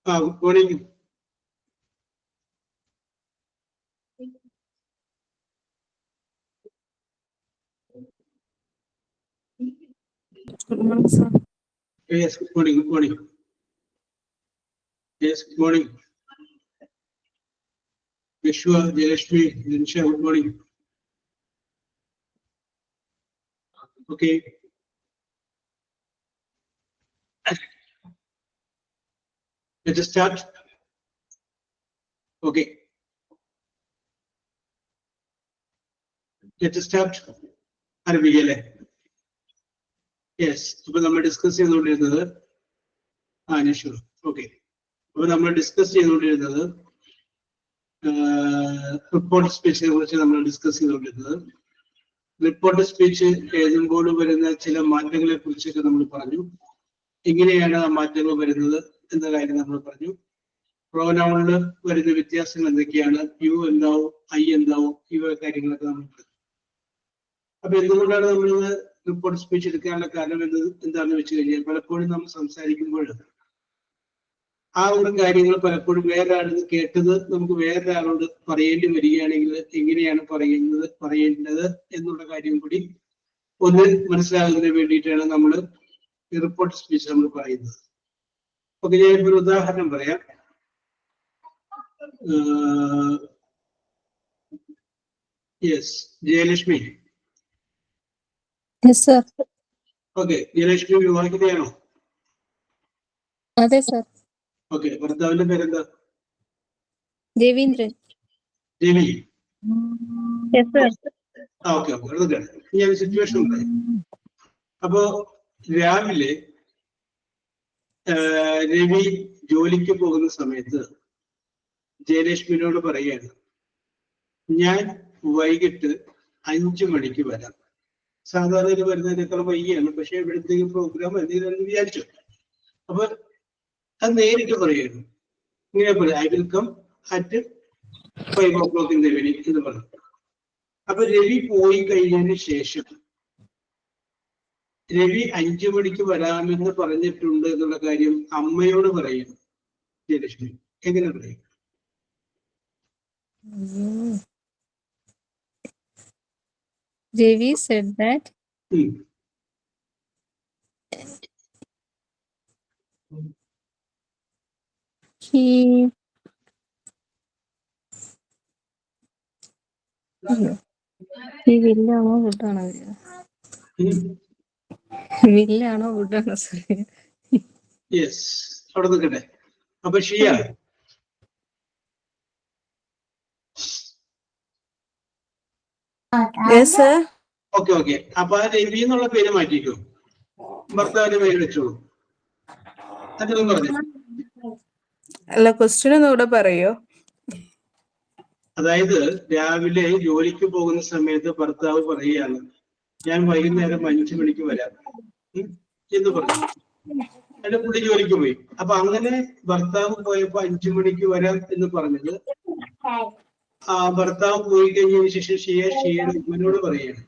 Good morning. Good morning, sir. Yes, good morning. Good morning. Yes, good morning. Vishwa, Jayashmi, Dinsha, good morning. Okay. Let us start. Okay. Let us start. ആരംഭിക്കല്ലേ? Yes, അപ്പൊ നമ്മൾ discuss ചെയ്തുകൊണ്ടിരുന്നത് sure. Okay, അപ്പൊ നമ്മൾ discuss ചെയ്തുകൊണ്ടിരുന്നത് report സ്പീച്ചിനെ കുറിച്ച് നമ്മൾ discuss ചെയ്തുകൊണ്ടിരുന്നത്. റിപ്പോർട്ട് സ്പീച്ച് എഴുതുമ്പോൾ വരുന്ന ചില മാറ്റങ്ങളെ കുറിച്ചൊക്കെ നമ്മൾ പറഞ്ഞു. എങ്ങനെയാണ് ആ മാറ്റങ്ങൾ വരുന്നത് എന്ന കാര്യം നമ്മൾ പറഞ്ഞു. പ്രോനൗണിൽ വരുന്ന വ്യത്യാസങ്ങൾ എന്തൊക്കെയാണ്, യു എന്താവും, ഐ എന്താവും, ഇവ കാര്യങ്ങളൊക്കെ നമ്മൾ പറഞ്ഞു. അപ്പൊ എന്തുകൊണ്ടാണ് നമ്മൾ റിപ്പോർട്ട് സ്പീച്ച് എടുക്കാനുള്ള കാരണം എന്താണെന്ന് വെച്ച് കഴിഞ്ഞാൽ, പലപ്പോഴും നമ്മൾ സംസാരിക്കുമ്പോൾ ആ ഒരു കാര്യങ്ങൾ പലപ്പോഴും വേറൊരാൾ കേട്ടത് നമുക്ക് വേറൊരാളോട് പറയേണ്ടി വരികയാണെങ്കിൽ എങ്ങനെയാണ് പറയേണ്ടത് എന്നുള്ള കാര്യം കൂടി ഒന്ന് മനസ്സിലാകുന്നതിന് വേണ്ടിയിട്ടാണ് നമ്മൾ ഈ റിപ്പോർട്ട് സ്പീച്ച് നമ്മൾ പറയുന്നത്. ഓക്കെ, ഞാനിപ്പോൾ ഒരു ഉദാഹരണം പറയാം. Yes, Jayalakshmi. Yes, sir. Okay, Jayalakshmi വിവാഹിതയാണോ? അതെ സർ. ഓക്കെ, ഭർത്താവിന്റെ പേരെന്താ? Raveendran. Ravi. Yes, sir. Okay okay, അതൊക്കെ ഞാൻ സിറ്റുവേഷൻ പറയാം. അപ്പോ രാവിലെ രവി ജോലിക്ക് പോകുന്ന സമയത്ത് ജയലക്ഷ്മിനോട് പറയുകയാണ്, ഞാൻ വൈകിട്ട് 5 മണിക്ക് വരാം. സാധാരണ വരുന്നതിനേക്കാൾ വൈകിയാണ്, പക്ഷെ എവിടത്തേക്കും പ്രോഗ്രാം എന്തെങ്കിലും വിചാരിച്ചു. അപ്പൊ അത് നേരിട്ട് പറയുകയാണ്, ഇങ്ങനെ പറയാം, I will come at 5 o'clock in the evening എന്ന് പറഞ്ഞു. അപ്പൊ രവി പോയി കഴിഞ്ഞതിന് ശേഷം രവി 5 മണിക്ക് വരാമെന്ന് പറഞ്ഞിട്ടുണ്ട് എന്നുള്ള കാര്യം അമ്മയോട് പറയുന്നു ജയലക്ഷ്മി. എങ്ങനെ പറയും? Ravi said that he വില്ലാണോ വുഡാണോ? വില്ലാണോ വുഡാണോ? സോറി. യെസ്, അവിടെ നിൽക്കട്ടെ. അപ്പൊ ഷിയ, ഓക്കെ ഓക്കെ, അപ്പൊ ആ രവി എന്നുള്ള പേര് മാറ്റിക്കോ, ഭർത്താവിന്റെ പേര് വെച്ചോളൂ. അതൊന്നും പറഞ്ഞു. അല്ല, ക്വസ്റ്റ്യൻ ഒന്നും ഇവിടെ പറയോ? അതായത് രാവിലെ ജോലിക്ക് പോകുന്ന സമയത്ത് ഭർത്താവ് പറയുകയാണ്, ഞാൻ വൈകുന്നേരം 5 മണിക്ക് വരാം എന്ന് പറഞ്ഞു. അതിന്റെ പുള്ളി ജോലിക്ക് പോയി. അപ്പൊ അങ്ങനെ ഭർത്താവ് പോയപ്പോ 5 മണിക്ക് വരാം എന്ന് പറഞ്ഞത് ഭർത്താവ് പോയി കഴിഞ്ഞതിന് ശേഷം ഷിയയുടെ ഉമ്മനോട് പറയുകയാണ്,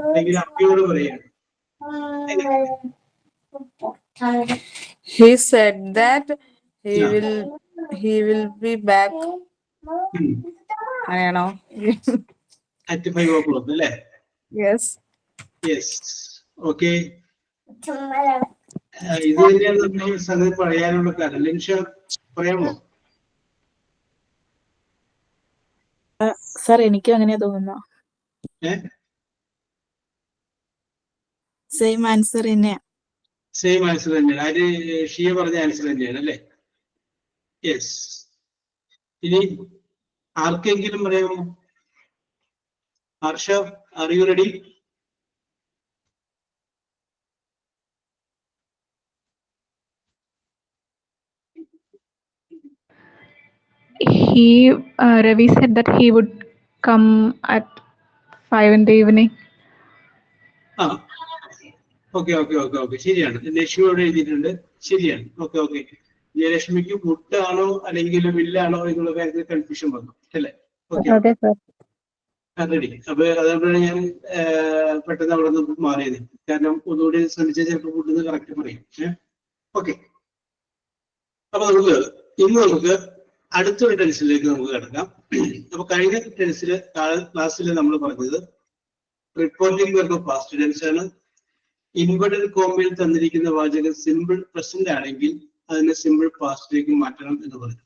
അല്ലെങ്കിൽ അമ്മയോട് പറയുകയാണ്. He said that he will be back. ആണോ? At 5 o'clock അല്ലേ? യെസ്. Yes, okay. ഇത് തന്നെയാണ് നമ്മൾ സംഗതി പറയാനുള്ള കാരണം. ലിൻഷ പറയാമോ? സർ, എനിക്കും അങ്ങനെയാ തോന്നുന്നു. സെയിം ആൻസർ തന്നെയാ. സെയിം ആൻസർ തന്നെയാണ്. അത് ഷിയ പറഞ്ഞ ആൻസർ തന്നെയാണ് അല്ലേ? യെസ്. ഇനി ആർക്കെങ്കിലും പറയാമോ? Harsha, are you ready? Ravi said that he would come at 5 in the evening. ആ ഓക്കെ ഓക്കെ ഓക്കെ ഓക്കെ ശരിയാണ്. ലക്ഷ്മി അവിടെ എഴുതിയിട്ടുണ്ട്, ശരിയാണ്. Okay okay. ജയലക്ഷ്മിക്ക് മുട്ടാണോ അല്ലെങ്കിൽ വില്ലാണോ എന്നുള്ള കാര്യത്തിൽ കൺഫ്യൂഷൻ വന്നു അല്ലേ? ഓക്കെ അതെ സർ. റെഡി. അപ്പൊ അതുകൊണ്ടാണ് ഞാൻ പെട്ടെന്ന് അവിടെ നിന്ന് മാറിയത്. കാരണം ഒന്നുകൂടി ശ്രമിച്ചാൽ ചിലപ്പോൾ കൂട്ടുന്നത് കറക്റ്റ് പറയും. ഓക്കെ. അപ്പൊ നമുക്ക് അടുത്തൊരു ടെൻസിലേക്ക് നമുക്ക് കിടക്കാം. അപ്പൊ കഴിഞ്ഞ ടെൻസിൽ ക്ലാസ്സിൽ നമ്മൾ പറഞ്ഞത് റിപ്പോർട്ടിംഗ് വെർബ് പാസ്റ്റ് ടെൻസ് ആണ്. ഇൻവെർട്ടഡ് കോമയിൽ തന്നിരിക്കുന്ന വാചകം സിമ്പിൾ പ്രസന്റ് ആണെങ്കിൽ അതിനെ സിമ്പിൾ പാസ്റ്റിലേക്ക് മാറ്റണം എന്ന് പറഞ്ഞു.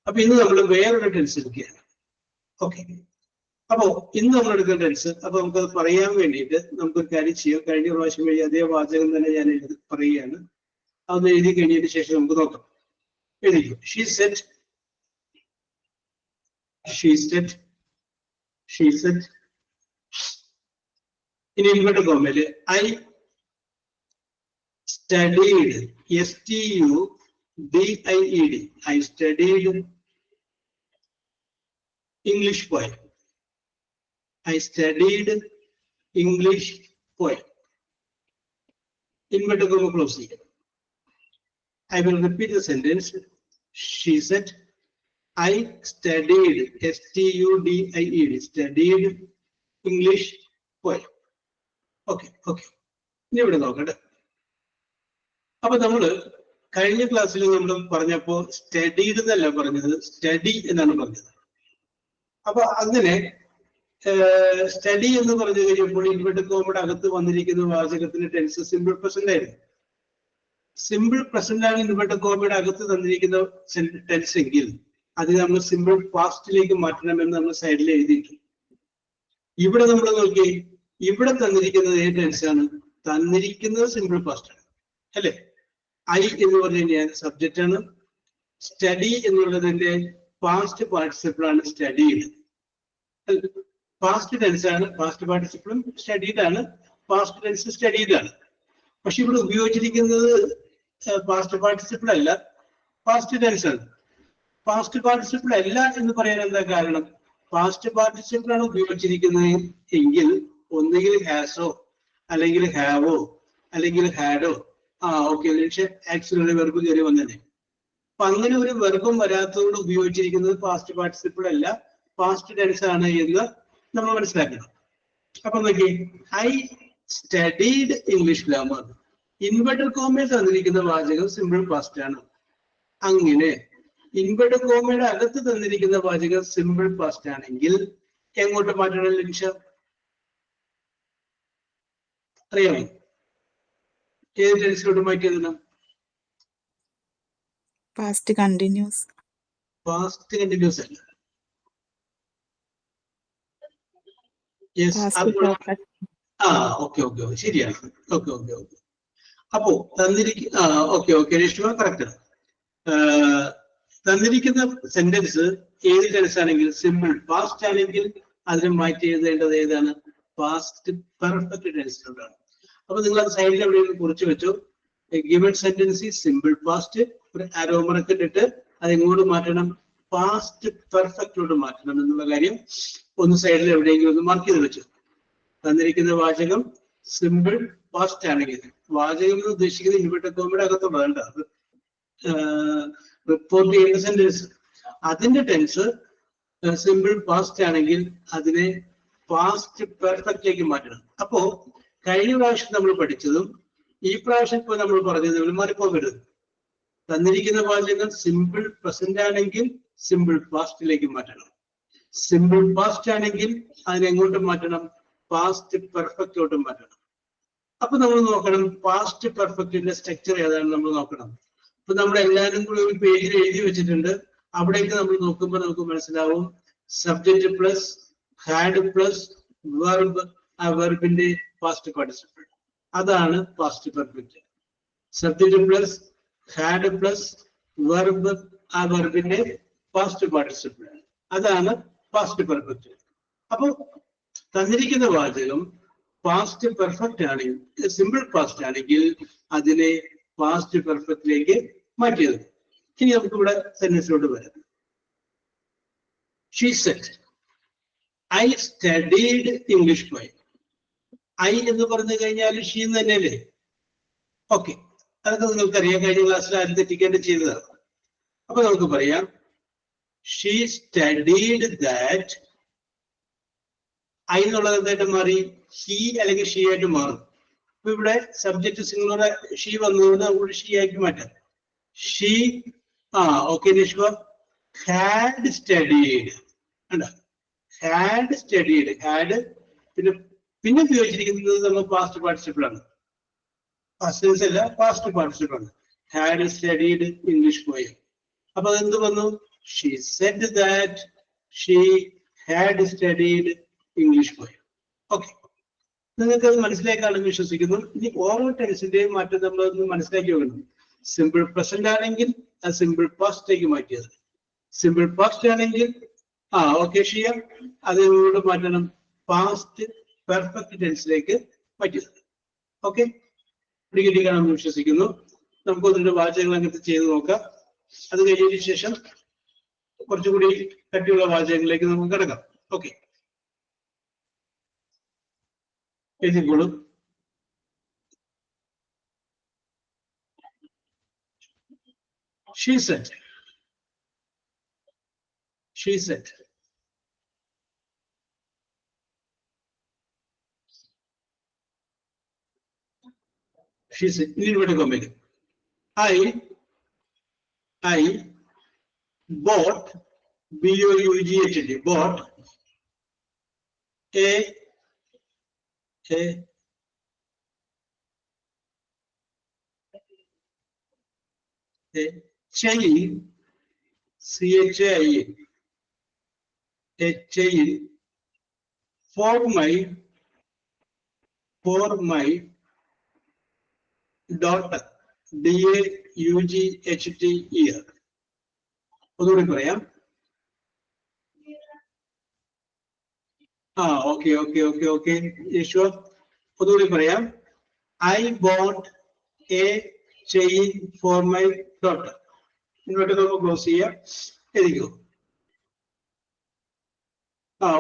അപ്പൊ ഇന്ന് നമ്മൾ വേറൊരു ടെൻസ് എടുക്കുകയാണ്. ഓക്കെ. അപ്പോ ഇന്ന് നമ്മൾ എടുക്കുന്ന ടെൻസ്, അപ്പൊ നമുക്കത് പറയാൻ വേണ്ടിയിട്ട് നമുക്കൊരു കാര്യം ചെയ്യാം. കഴിഞ്ഞ പ്രാവശ്യം വഴി അതേ വാചകം തന്നെ ഞാൻ പറയുകയാണ്. അതൊന്ന് എഴുതി കഴിഞ്ഞതിന് ശേഷം നമുക്ക് നോക്കാം. എഴുതിക്കും. ഷീ സെറ്റ് ഇനി ഇൻവെർട്ടഡ് കോമയില് I studied, STUDIED, I studied English poem. I studied English poem. Inverted comma close. I will repeat the sentence. She said, I studied, STUDIED, studied English poem. Okay, okay. ഇനി ഇവിടെ നോക്കട്ടെ. അപ്പൊ നമ്മള് കഴിഞ്ഞ ക്ലാസ്സിൽ നമ്മൾ പറഞ്ഞപ്പോ സ്റ്റഡീഡ് എന്നല്ല പറഞ്ഞത്, സ്റ്റഡി എന്നാണ് പറഞ്ഞത്. അപ്പൊ അങ്ങനെ സ്റ്റഡി എന്ന് പറഞ്ഞു കഴിഞ്ഞപ്പോൾ ഇൻവെർട്ടഡ് കോമയുടെ അകത്ത് വന്നിരിക്കുന്ന വാചകത്തിന്റെ ടെൻസ് സിമ്പിൾ പ്രസന്റ് ആയിരുന്നു. സിമ്പിൾ പ്രസന്റ് ആണ് ഇൻവെർട്ടഡ് കോമയുടെ അകത്ത് തന്നിരിക്കുന്ന ടെൻസ് എങ്കിൽ അത് നമ്മൾ സിമ്പിൾ പാസ്റ്റിലേക്ക് മാറ്റണമെന്ന് നമ്മൾ സൈഡിൽ എഴുതിയിട്ടുണ്ട്. ഇവിടെ നമ്മൾ നോക്കി, ഇവിടെ തന്നിരിക്കുന്നത് ഏത് ടെൻസ് ആണ്? തന്നിരിക്കുന്നത് സിമ്പിൾ പാസ്റ്റ് ആണ് അല്ലെ? ഐ എന്ന് പറഞ്ഞു കഴിഞ്ഞാൽ സബ്ജക്റ്റ് ആണ്. സ്റ്റഡി എന്നുള്ളതിന്റെ പാസ്റ്റ് പാർട്ടിസിപ്പിൾ ആണ് സ്റ്റഡീഡ്. പാസ്റ്റ് ടെൻസ് ആണ്, പാസ്റ്റ് പാർട്ടിസിപ്പിളും സ്റ്റഡീഡ് ആണ്, പാസ്റ്റ് ടെൻസ് സ്റ്റഡീഡ് ആണ്. പക്ഷെ ഇവിടെ ഉപയോഗിച്ചിരിക്കുന്നത് പാസ്റ്റ് പാർട്ടിസിപ്പിൾ അല്ല, പാസ്റ്റ് ടെൻസ് ആണ്. പാസ്റ്റ് പാർട്ടിസിപ്പിൾ അല്ല എന്ന് പറയാൻ എന്താ കാരണം? പാസ്റ്റ് പാർട്ടിസിപ്പിൾ ആണ് ഉപയോഗിച്ചിരിക്കുന്നത് എങ്കിൽ ഒന്നുകിൽ ഹാസോ അല്ലെങ്കിൽ ഹാവോ അല്ലെങ്കിൽ ഹാഡോ, ഓക്കെ, ആക്സിലറി വെർബ് കയറി വന്നെ. അപ്പൊ അങ്ങനെ ഒരു വെർബും വരാത്തതോട് ഉപയോഗിച്ചിരിക്കുന്നത് പാസ്റ്റ് പാർട്ടിസിപ്പിൾ അല്ല, പാസ്റ്റ് ടെൻസ് ആണ് എന്ന് നമ്മൾ മനസ്സിലാക്കണം. അപ്പൊ നോക്കി, I studied English grammar. Inverted കോമയിൽ തന്നിരിക്കുന്ന വാചകം സിമ്പിൾ പാസ്റ്റ് ആണ്. അങ്ങനെ ഇൻവെർട്ടഡ് കോമയുടെ അകത്ത് തന്നിരിക്കുന്ന വാചകം സിമ്പിൾ പാസ്റ്റ് ആണെങ്കിൽ എങ്ങോട്ട് മാറ്റണം ലക്ഷ്യ? അറിയാമോ? ഏത് ടെൻസിലോട്ട് മാറ്റിയതിനാ? Past continuous. പാസ്റ്റ് കണ്ടിന്യൂസ് അല്ല. ഓക്കെ ഓക്കെ ശരിയാണ്. Okay okay okay. അപ്പോ രേഷ്മ കറക്റ്റ് ആണ്. തന്നിരിക്കുന്ന സെന്റൻസ് ഏത് ടെൻസ് ആണെങ്കിൽ സിമ്പിൾ പാസ്റ്റ് ആണെങ്കിൽ അതിനെ മാറ്റി എഴുതേണ്ടത് ഏതാണ്? പാസ്റ്റ് പെർഫെക്റ്റ് ടെൻസിലോട്ടാണ്. അപ്പൊ നിങ്ങൾ അത് സൈഡിൽ എവിടെയെങ്കിലും കുറിച്ച് വെച്ചോ. ഗിവൺ സെന്റൻസ് സിമ്പിൾ പാസ്റ്റ്, ഒരു ആരോമറൊക്കെ ഇട്ടിട്ട് അതെങ്ങോട്ട് മാറ്റണം? പാസ്റ്റ് പെർഫെക്റ്റിലോട്ട് മാറ്റണം എന്നുള്ള കാര്യം ഒന്ന് സൈഡിൽ എവിടെയെങ്കിലും ഒന്ന് മാർക്ക് ചെയ്ത് വെച്ചു. തന്നിരിക്കുന്ന വാചകം സിമ്പിൾ പാസ്റ്റ് ആണെങ്കിൽ, വാചകം എന്ന് ഉദ്ദേശിക്കുന്നത് ഇൻവെർട്ടഡ് കോമയുടെ അകത്തുള്ള വേണ്ട, റിപ്പോർട്ട് ചെയ്യുന്ന സെന്റൻസ്, അതിന്റെ ടെൻസ് സിമ്പിൾ പാസ്റ്റ് ആണെങ്കിൽ അതിനെ പാസ്റ്റ് പെർഫെക്റ്റിലേക്ക് മാറ്റണം. അപ്പോ കഴിഞ്ഞ പ്രാവശ്യം നമ്മൾ പഠിച്ചതും ഈ പ്രാവശ്യം ഇപ്പോൾ നമ്മൾ പറഞ്ഞത് മാറിപ്പോകരുത്. തന്നിരിക്കുന്ന വാചകം സിമ്പിൾ പ്രസന്റ് ആണെങ്കിൽ സിമ്പിൾ പാസ്റ്റിലേക്ക് മാറ്റണം. സിമ്പിൾ പാസ്റ്റ് ആണെങ്കിൽ അതിനെങ്ങോട്ട് മാറ്റണം? പാസ്റ്റ് പെർഫെക്റ്റിലോട്ട് മാറ്റണം. അപ്പൊ നമ്മൾ നോക്കണം പാസ്റ്റ് പെർഫെക്റ്റിന്റെ സ്ട്രക്ചർ ഏതാണ് നമ്മൾ നോക്കണം. ഇപ്പൊ നമ്മൾ എല്ലാവരും കൂടി ഒരു പേജിൽ എഴുതി വെച്ചിട്ടുണ്ട്. അവിടേക്ക് നമ്മൾ നോക്കുമ്പോൾ നമുക്ക് മനസ്സിലാവും subject plus had plus verb, ആ വെർബിന്റെ പാസ്റ്റ് പാർട്ടിസിപ്പിൾ, അതാണ് past perfect. Subject plus had plus verb, ആ വെർബിന്റെ പാസ്റ്റ് പാർട്ടിസിപ്പിൾ, അതാണ് പാസ്റ്റ് പെർഫെക്റ്റ്. അപ്പൊ തന്നിരിക്കുന്ന വാചകം പാസ്റ്റ് പെർഫെക്റ്റ് ആണെങ്കിൽ, സിമ്പിൾ പാസ്റ്റ് ആണെങ്കിൽ അതിനെ പാസ്റ്റ് പെർഫെക്റ്റിലേക്ക് മാറ്റിയത്. ഇനി നമുക്ക് ഇവിടെ സെന്റൻസിലോട്ട് വരാം. She said, I studied English poem. I എന്ന് പറഞ്ഞു കഴിഞ്ഞാൽ ഷീ തന്നെയല്ലേ? ഓക്കെ, അതൊക്കെ നിങ്ങൾക്കറിയാം, കഴിഞ്ഞ ക്ലാസ്സിൽ ആരും തെറ്റിക്കേണ്ട ചെയ്തതാണ്. അപ്പൊ നമുക്ക് പറയാം ഷീ സ്റ്റഡീഡ് ദാറ്റ്. ഐ എന്നുള്ളത് എന്തായിട്ട് മാറി? ഹി അല്ലെങ്കിൽ ഷീ ആയിട്ട് മാറും. അപ്പൊ ഇവിടെ സബ്ജക്ട് സിംഗിളുടെ ഷീ വന്നതുകൊണ്ട് നമുക്ക് ഷീ ആക്കി മാറ്റാം. She okay Nishva had studied. Had studied, had പിന്നെ ഉപയോഗിച്ചിരിക്കുന്നത് നമ്മൾ പാസ്റ്റ് പാർട്ടിസിപ്പിൾ ആണ്. പാസ്റ്റ് അല്ല, പാസ്റ്റ് പാർട്ടിസിപ്പിൾ ആണ്. Had studied English poem. അപ്പൊ അതെന്ത് വന്നു? She said that she had studied English poem. Okay, നിങ്ങൾക്ക് അത് മനസ്സിലാക്കാണെന്ന് വിശ്വസിക്കുന്നു. ഇനി ഓരോ ടെൻസിന്റെയും മാറ്റം നമ്മളൊന്ന് മനസ്സിലാക്കി വെക്കണം. സിമ്പിൾ പ്രസന്റ് ആണെങ്കിൽ അത് സിമ്പിൾ പാസ്റ്റിലേക്ക് മാറ്റിയത്. സിമ്പിൾ പാസ്റ്റ് ആണെങ്കിൽ ഓക്കെ ഷിയ അതിനോട് മാറ്റണം, പാസ്റ്റ് പെർഫെക്റ്റ് ടെൻസിലേക്ക് മാറ്റിയത്. ഓക്കെ, പിടികിട്ടിക്കാണെന്ന് വിശ്വസിക്കുന്നു. നമുക്ക് ഒന്നിന്റെ വാചകങ്ങൾ അങ്ങനത്തെ ചെയ്ത് നോക്കാം. അത് കഴിഞ്ഞതിന് ശേഷം കുറച്ചുകൂടി കട്ടിയുള്ള വാചകങ്ങളിലേക്ക് നമുക്ക് കിടക്കാം. Okay, എഴുതിക്കോളൂ. She said. She said. She said. I bought B-O-U-G-H-T. Bought a chain, C-H-A-I-N, a chain for my daughter, D-A-U-G-H-T-E-R. ഒന്നുകൂടി പറയാം. ഓക്കെ ഓക്കെ ഓക്കെ ഓക്കെ യേശു, ഒന്നുകൂടി പറയാം. I bought a chain for my daughter. ഇങ്ങോട്ട് നമുക്ക് close ചെയ്യാം. എഴുതിക്കോ.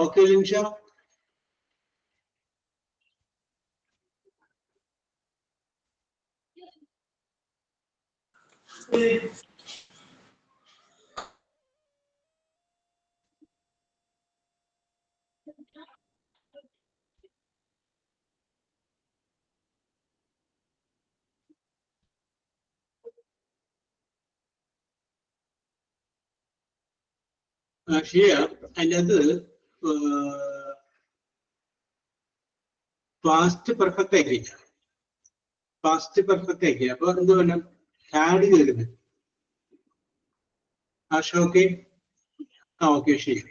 Okay നിമിഷ. ഷിയ അതിനകത്ത് past perfect ആയിരിക്കാം. പാസ്റ്റ് പെർഫെക്റ്റ് ആയിരിക്കാം. അപ്പൊ എന്ത് വേണം? ഹാഡ് കയറുന്നത്. ഓക്കെ ഓക്കെ ശരി.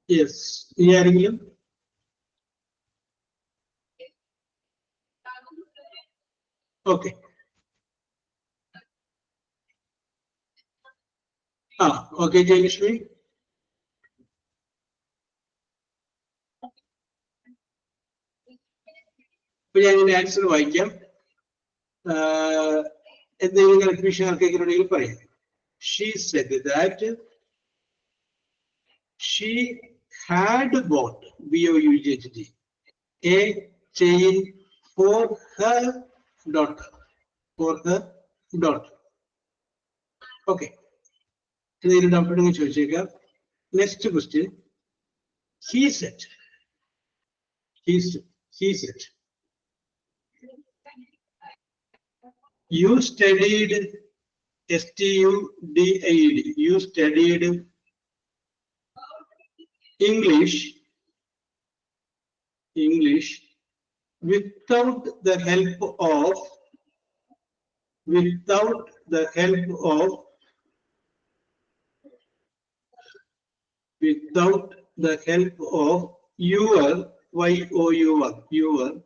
യെസ്, ഇനി ആരെങ്കിലും? Okay, okay Jayalakshmi. അപ്പൊ ഞാൻ ഇതിന്റെ ആൻസർ വായിക്കാം. എന്തെങ്കിലും കൺഫ്യൂഷൻ ആർക്കെങ്കിലും പറയാം. She said that she had bought B-O-U-G-H-T a chain for her daughter. For her daughter. Okay. എന്തെങ്കിലും ഡൗട്ട് ഉണ്ടെങ്കിൽ ചോദിച്ചേക്കാം. Next question. He said. He said. You studied S-T-U-D-I-E-D. You studied English without the help of your, Y-O-U-R, your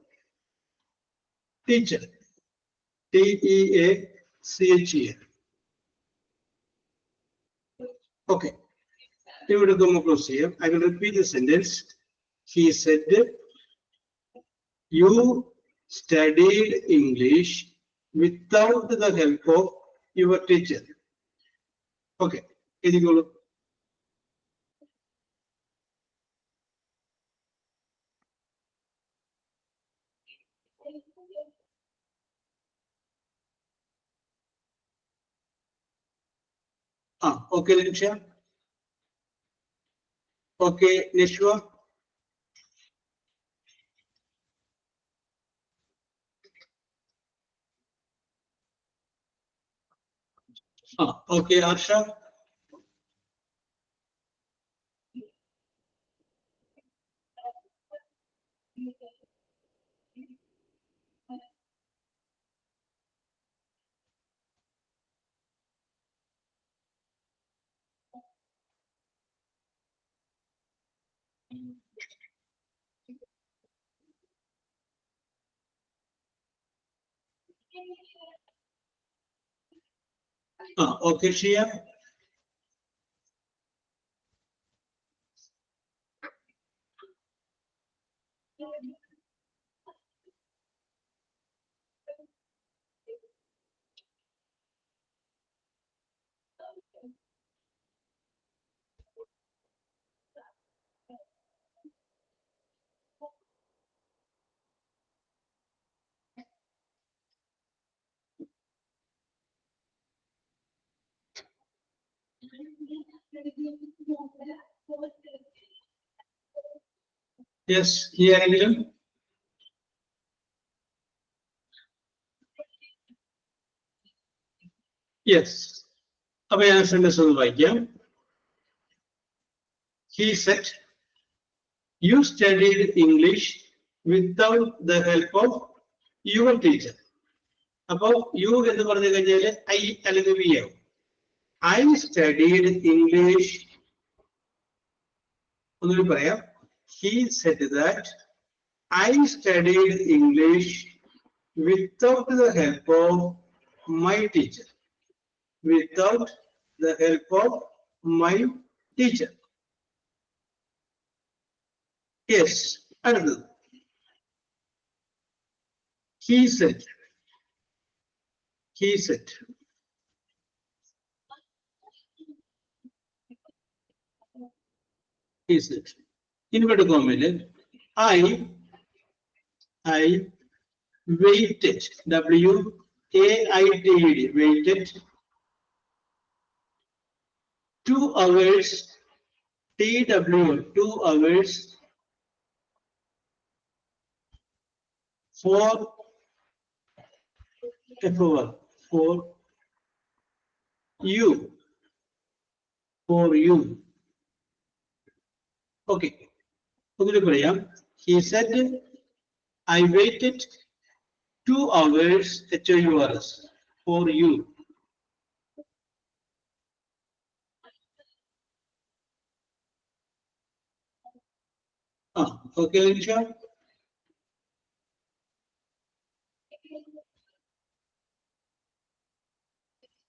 teacher, T-E-A-C-H-E-R. Okay. I will repeat the sentence. He said, you studied English without the help of your teacher. Okay. Okay, Linsha. Okay, Nishwa. Okay, Arsha. Okay, Shia. Yes, here. Yes. He said, you studied English without the help of your teacher. About you in the I studied English. He said that I studied English without the help of my teacher. Without the help of my teacher. Yes, another. He said. He said. He said. Inverted comma. I waited. W-A-I-T-E-D. Waited 2 hours. T-W. 2 hours. For F-O-R. For you. For you. Okay. He said, I waited 2 hours, H-O-U-R-S, for you. Okay, Linsha.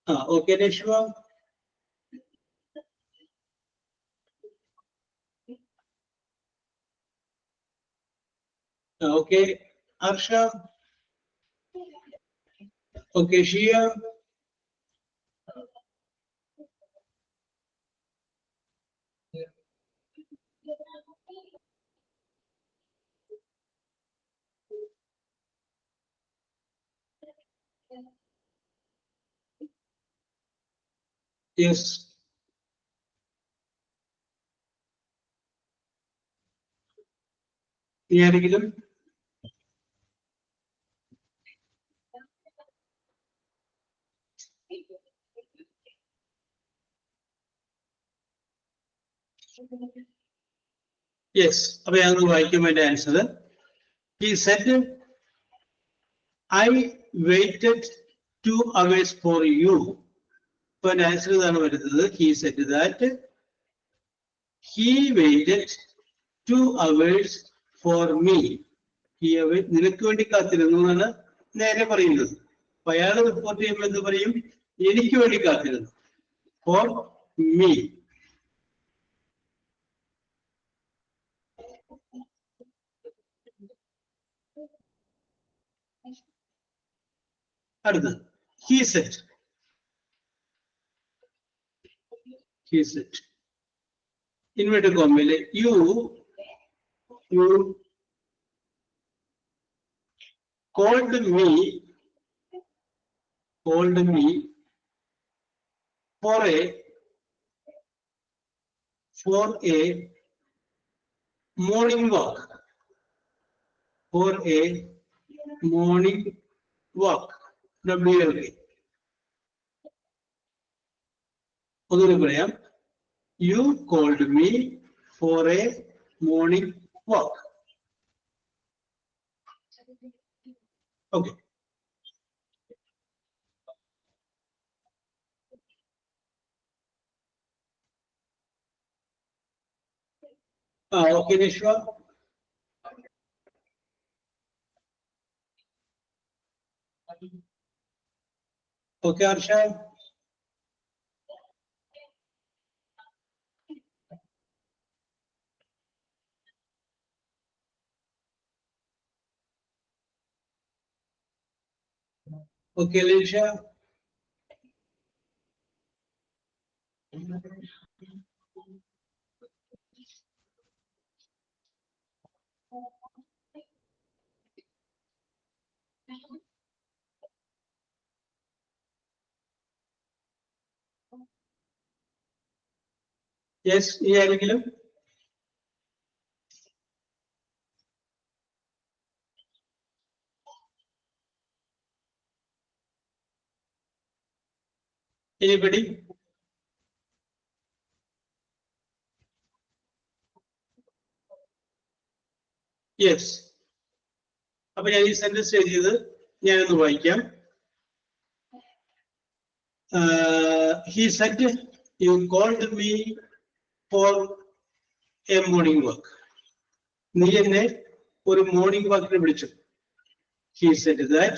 Okay, Nishwa. Okay, Arsha. Okay, Shia. Yes. Yes. Answer. He said, I waited 2 hours for you. But answer he said that he waited 2 hours for me. നിനക്ക് വേണ്ടി കാത്തിരുന്നു എന്നാണ് നേരെ പറയുന്നത്. അപ്പൊ അയാൾ report ചെയ്യുമ്പോൾ എന്ത് പറയും? എനിക്ക് വേണ്ടി കാത്തിരുന്നു. For me. അടുത്തത് he said. ഇൻവേർട്ടഡ് കോമയില് you called me for a morning walk. WLK. ഒന്നുകൂടി പറയാം. You called me for a morning walk. Okay. Okay, Nishwa. Okay, Arsha. Okay, Alicia. Yes, ആരെങ്കിലും? Anybody? Yes. അപ്പൊ ഞാൻ ഈ സെന്റൻസ് എഴുതിയത് ഞാനൊന്ന് വായിക്കാം. He said, you called me for a morning walk. നീ എന്നെ ഒരു മോർണിംഗ് വാക്കിന് വിളിച്ചു. He said that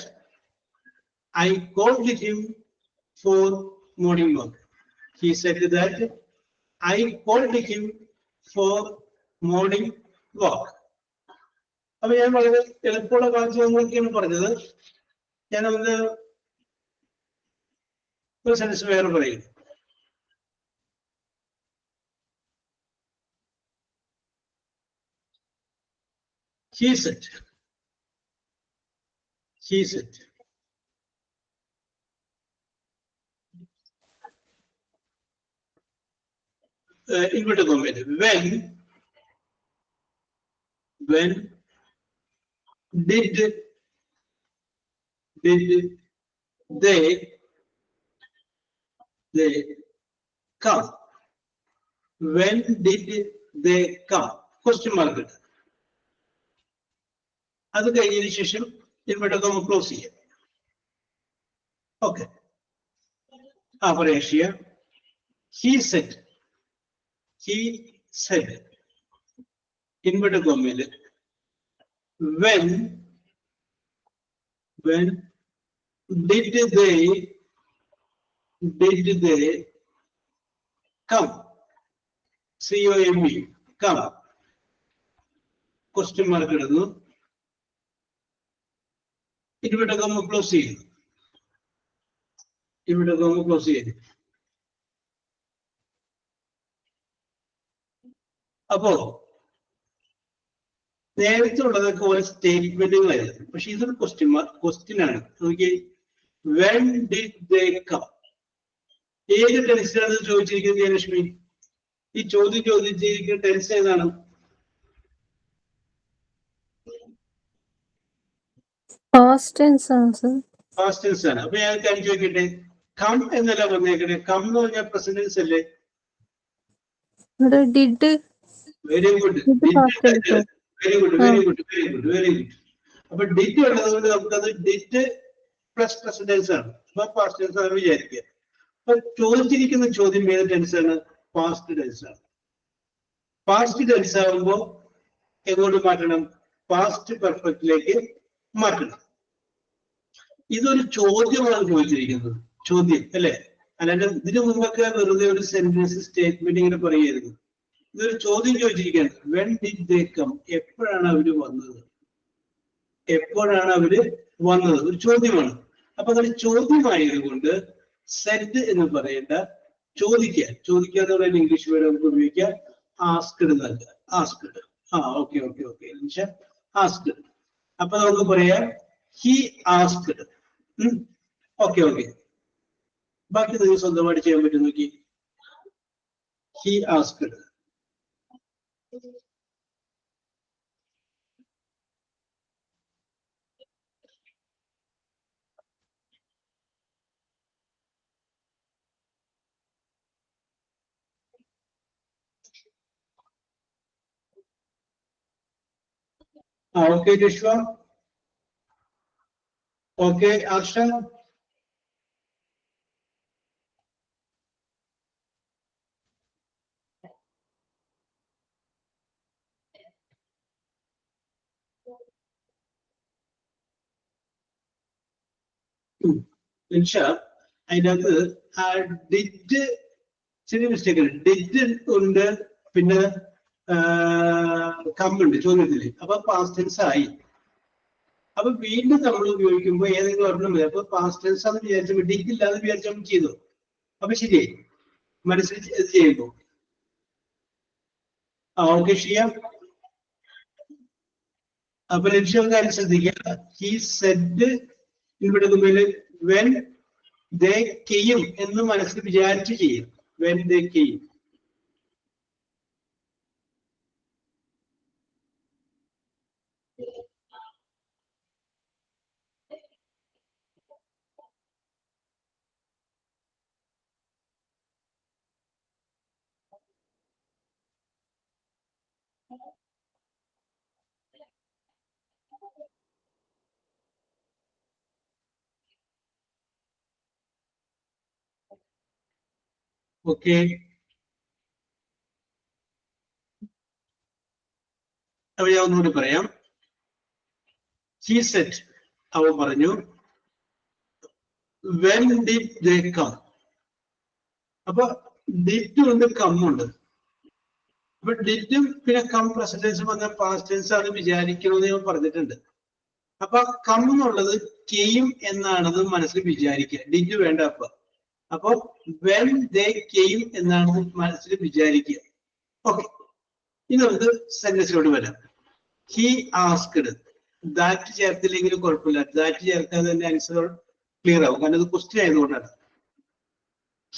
I called him for morning walk. He said that I called him for morning walk. അപ്പൊ ഞാൻ വളരെ എളുപ്പമുള്ള വാക്യങ്ങളൊക്കെയാണ് പറഞ്ഞത്. ഞാൻ ഒന്ന് ഒരു സെൻസ് വേറെ പറയും. He said. Inverted comma. When did they come? When did they come? Question mark. അത് കഴിഞ്ഞതിന് ശേഷം ഇൻവെർട്ടഡ് കോമ ക്ലോസ് ചെയ്യാം. ഓക്കെ. പറയാ. He said ഇൻവെർട്ടഡ് കോമയില് when did they come? COME. Come. Question mark ഇടുന്നു. ഇൻവെർട്ടഡ് കോമ ക്ലോസ് ചെയ്യുന്നു. അപ്പോ നേരത്തെ ഉള്ളതൊക്കെ ഒരു സ്റ്റേറ്റ്മെന്റുകളായിരുന്നു. പക്ഷെ ഇതൊരു ക്വസ്റ്റ്യൻ ആണ്. നോക്കി, when did they come? ഏത് ടെൻസിലാണ് ചോദിച്ചിരിക്കുന്നത് ജയലക്ഷ്മി? ഈ ചോദ്യം ചോദിച്ചിരിക്കുന്ന ടെൻസ് ഏതാണ്? Past tense ആണ്. അപ്പൊ ഞാൻ കാണിച്ചു നോക്കിട്ടെ. കം എന്നല്ല പറഞ്ഞേക്കട്ടെ. കം എന്ന് പറഞ്ഞാൽ പ്രസന്റൻസ് അല്ലേ? ഡിഡ്. Very good. അപ്പൊ ഡിറ്റ് ഉള്ളത് കൊണ്ട് നമുക്കത് ഡിറ്റ് പ്ലസ് പ്രസന്റൻസ് ആണ്. അപ്പൊ പാസ്റ്റ് ടെൻസ് ആണ് വിചാരിക്കുക. അപ്പൊ ചോദിച്ചിരിക്കുന്ന ചോദ്യം ഏത് ടെൻസ് ആണ്? പാസ്റ്റ് ടെൻസ് ആണ്. പാസ്റ്റ് ടെൻസ് ആകുമ്പോ എങ്ങോട്ട് മാറ്റണം? പാസ്റ്റ് പെർഫെക്റ്റിലേക്ക് മാറ്റണം. ഇതൊരു ചോദ്യമാണ് ചോദിച്ചിരിക്കുന്നത്, ചോദ്യം അല്ലെ? അല്ലാണ്ട് ഇതിനു മുമ്പൊക്കെ വെറുതെ ഒരു സെന്റൻസ് സ്റ്റേറ്റ്മെന്റ് ഇങ്ങനെ പറയുമായിരുന്നു. ഇതൊരു ചോദ്യം ചോദിച്ചിരിക്കുകയാണ്. When did they come? എപ്പോഴാണ് അവര് വന്നത്? എപ്പോഴാണ് അവര് വന്നത്? ഒരു ചോദ്യമാണ്. അപ്പൊ അതൊരു ചോദ്യമായതുകൊണ്ട് സെഡ് എന്ന് പറയേണ്ട ചോദിക്കുക. ചോദിക്കുക എന്ന് പറയുന്നത് ഇംഗ്ലീഷ് വേർഡ് നമുക്ക് ഉപയോഗിക്കാം. ആസ്ക്ഡ് നൽകുക. Asked. Okay okay okay. Asked. അപ്പൊ നമുക്ക് പറയാം ഹി ആസ്ക്ഡ്. Okay okay. ബാക്കി നിങ്ങൾ സ്വന്തമായിട്ട് ചെയ്യാൻ പറ്റും. നോക്കി, he asked. Okay Vishwa. Okay Arsha. അതിനകത്ത് ഡിഡ് ചെറിയ മിസ്റ്റേക്ക് ഉണ്ട്. ഡിഡ് ഉണ്ട്, പിന്നെ കമ്മുണ്ട് ചോദ്യത്തില്. അപ്പൊ പാസ്റ്റ് ടെൻസ് ആയി. അപ്പൊ വീണ്ടും നമ്മൾ ഉപയോഗിക്കുമ്പോൾ ഏതെങ്കിലും ഒരെണ്ണം മതി. അപ്പൊ പാസ്റ്റ് ടെൻസ് ആണെന്ന് വിചാരിച്ചപ്പോൾ ഡിഡ് ഇല്ലാതെ വിചാരിച്ച് നമ്മൾ ചെയ്തു. അപ്പൊ ശരിയായി മനസ്സിൽ ചെയ്യുമ്പോ. ഓക്കെ ഷിയ. അപ്പൊ ലക്ഷ്യം കാര്യം ശ്രദ്ധിക്കുക. ഹി സെഡ് ഇവിടെ വെൻ ദേ കെയും എന്ന് മനസ്സിൽ വിചാരിച്ച് ചെയ്യും. വെൻ ദേ കെയും. ഓക്കെ. അപ്പൊ ഞാൻ ഒന്നുകൂടി പറയാം. ഹി സെഡ്, അവൻ പറഞ്ഞു. When did they come? അപ്പൊ ഡിഡ് ഉണ്ട്, കമ്മുണ്ട്. അപ്പൊ ഡിഡും പിന്നെ കം പ്രസന്റ് ടെൻസും വന്ന പാസ്റ്റ് ടെൻസ് ആണ് വിചാരിക്കണമെന്ന് ഞാൻ പറഞ്ഞിട്ടുണ്ട്. അപ്പൊ കം എന്നുള്ളത് കെയും എന്നാണെന്ന് മനസ്സിൽ വിചാരിക്കുക. ഡിഡ് വേണ്ട. അപ്പൊ വെൻ ദേ കെയും എന്നാണെന്ന് മനസ്സിൽ വിചാരിക്കുക. ഓക്കെ. ഇനി നമുക്ക് സെന്റൻസിലോട്ട് വരാം. He asked. ദാറ്റ് ചേർത്തില്ലെങ്കിലും കുഴപ്പമില്ല. ദാറ്റ് ചേർക്കാതെ തന്നെ ആൻസർ ക്ലിയർ ആവും, കാരണം ഇത് ക്വസ്റ്റ്യൻ ആയതുകൊണ്ടാണ്.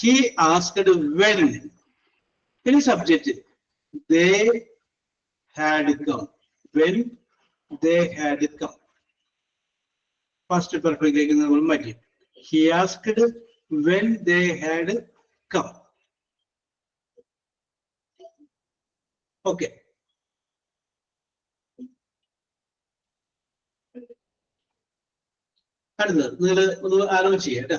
He asked when. പിന്നെ subject they had come. When they had come. First perfect നമ്മൾ മാറ്റി. He asked when they had come. Okay. അടുത്തത് നിങ്ങൾ ഒന്ന് ആലോചിച്ച് ചെയ്യാം കേട്ടോ.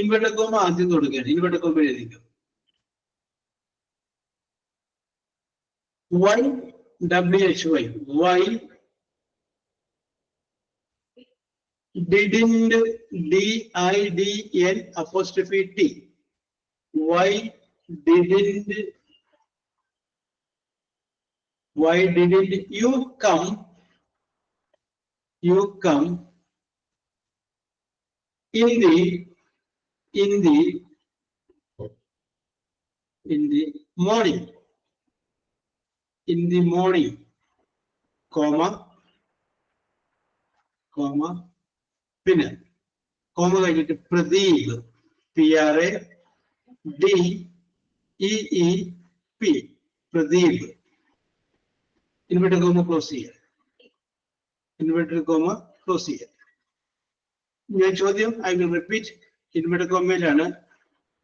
ഇൻവെർട്ടഡ് കോമ ആദ്യം കൊടുക്കുകയാണ്. ഇൻവെർട്ടഡ് കോമ എഴുതിക്കും. Why WHY? Why didn't DIDN apostrophe T? Why didn't you come? You come in the morning. In the morning, comma, പിന്നെ കോമ കഴിഞ്ഞിട്ട് Pradeep, PRADEEP, Pradeep. Inverted comma close ചെയ്യുക. ഇൻവെർട്ടഡ് കോമ ക്ലോസ് ചെയ്യുക. ഞാൻ ചോദ്യം I will repeat. Inverted കോമയിലാണ്.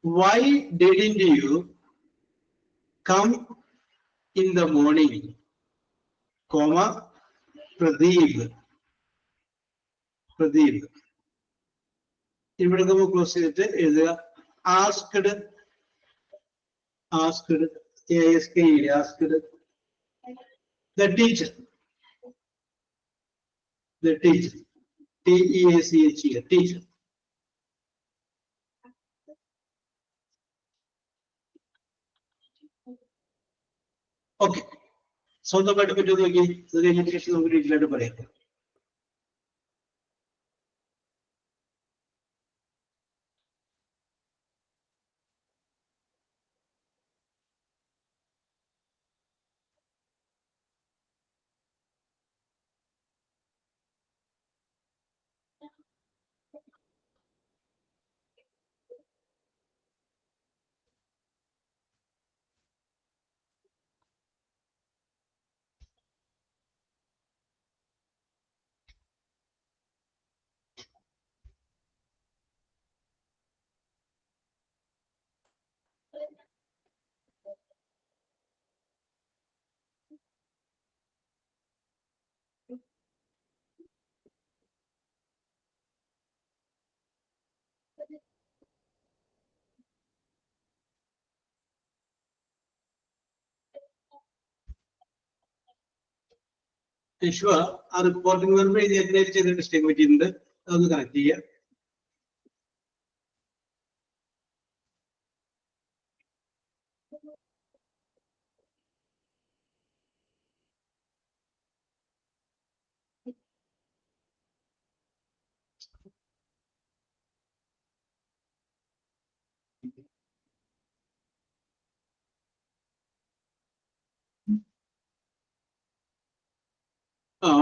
Why didn't you come in the morning, comma, Pradeep. ഇവിടെ നമ്മൾ close ചെയ്തിട്ട് എഴുതുക. Asked, ASKED. The teacher. The teacher. T-E-A-C-H-E-R. Teacher. Okay. സ്വന്തമായിട്ട് പറ്റുമോ നോക്കി, അത് കഴിഞ്ഞതിന് ശേഷം നമുക്ക് ഡീറ്റെയിലായിട്ട് പറയാം. വിശ്വ ആ റിപ്പോർട്ടിംഗ് വെർബ് എഴുതി ചെയ്ത മിസ്റ്റേക്ക് പറ്റിയിട്ടുണ്ട്, അതൊന്ന് കറക്റ്റ് ചെയ്യാം.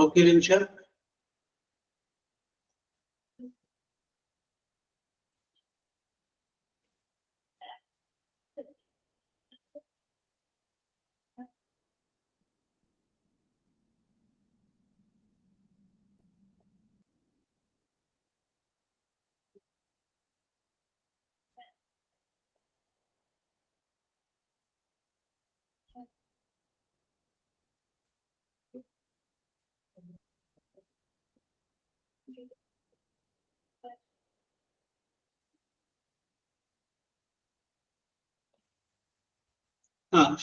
ഓക്കെ നിമിഷ.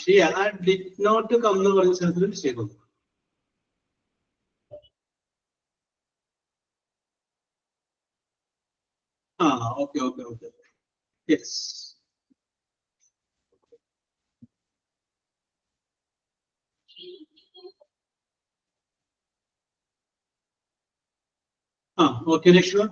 ശരി. ആ ഡിഡ് നോട്ട് കം എന്ന് പറഞ്ഞ സ്ഥലത്തിൽ മിസ്റ്റേക്ക് വന്നു. Okay okay okay. Yes. Okay Lakshman.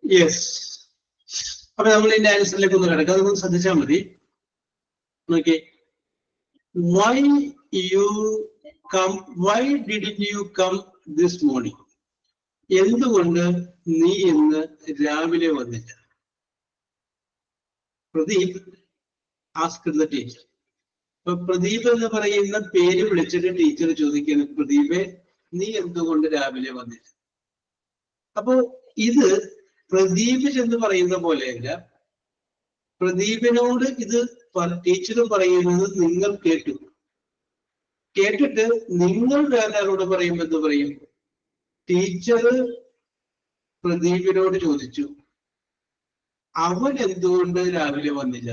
Yes. അപ്പൊ നമ്മൾ ഇതിന്റെ ആൻസറിലേക്ക് ഒന്ന് കിടക്കാം, അതൊന്ന് ശ്രദ്ധിച്ചാൽ മതി. നോക്കി, why did you come this morning? എന്തുകൊണ്ട് നീ ഇന്ന് രാവിലെ വന്നില്ല? Pradeep asked the teacher. അപ്പൊ പ്രദീപ് എന്ന് പറയുന്ന പേര് വിളിച്ചിട്ട് ടീച്ചർ ചോദിക്കുന്നു, പ്രദീപെ നീ എന്തുകൊണ്ട് രാവിലെ വന്നില്ല? അപ്പോ ഇത് പ്രദീപ് എന്ന് പറയുന്ന പോലെയല്ല, പ്രദീപിനോട് ഇത് ടീച്ചർ പറയുന്നത് നിങ്ങൾ കേട്ടിട്ട് നിങ്ങൾ വേറൊരാളോട് പറയുമ്പോൾ എന്ത് പറയും? ടീച്ചർ പ്രദീപിനോട് ചോദിച്ചു, അവൻ എന്തുകൊണ്ട് രാവിലെ വന്നില്ല?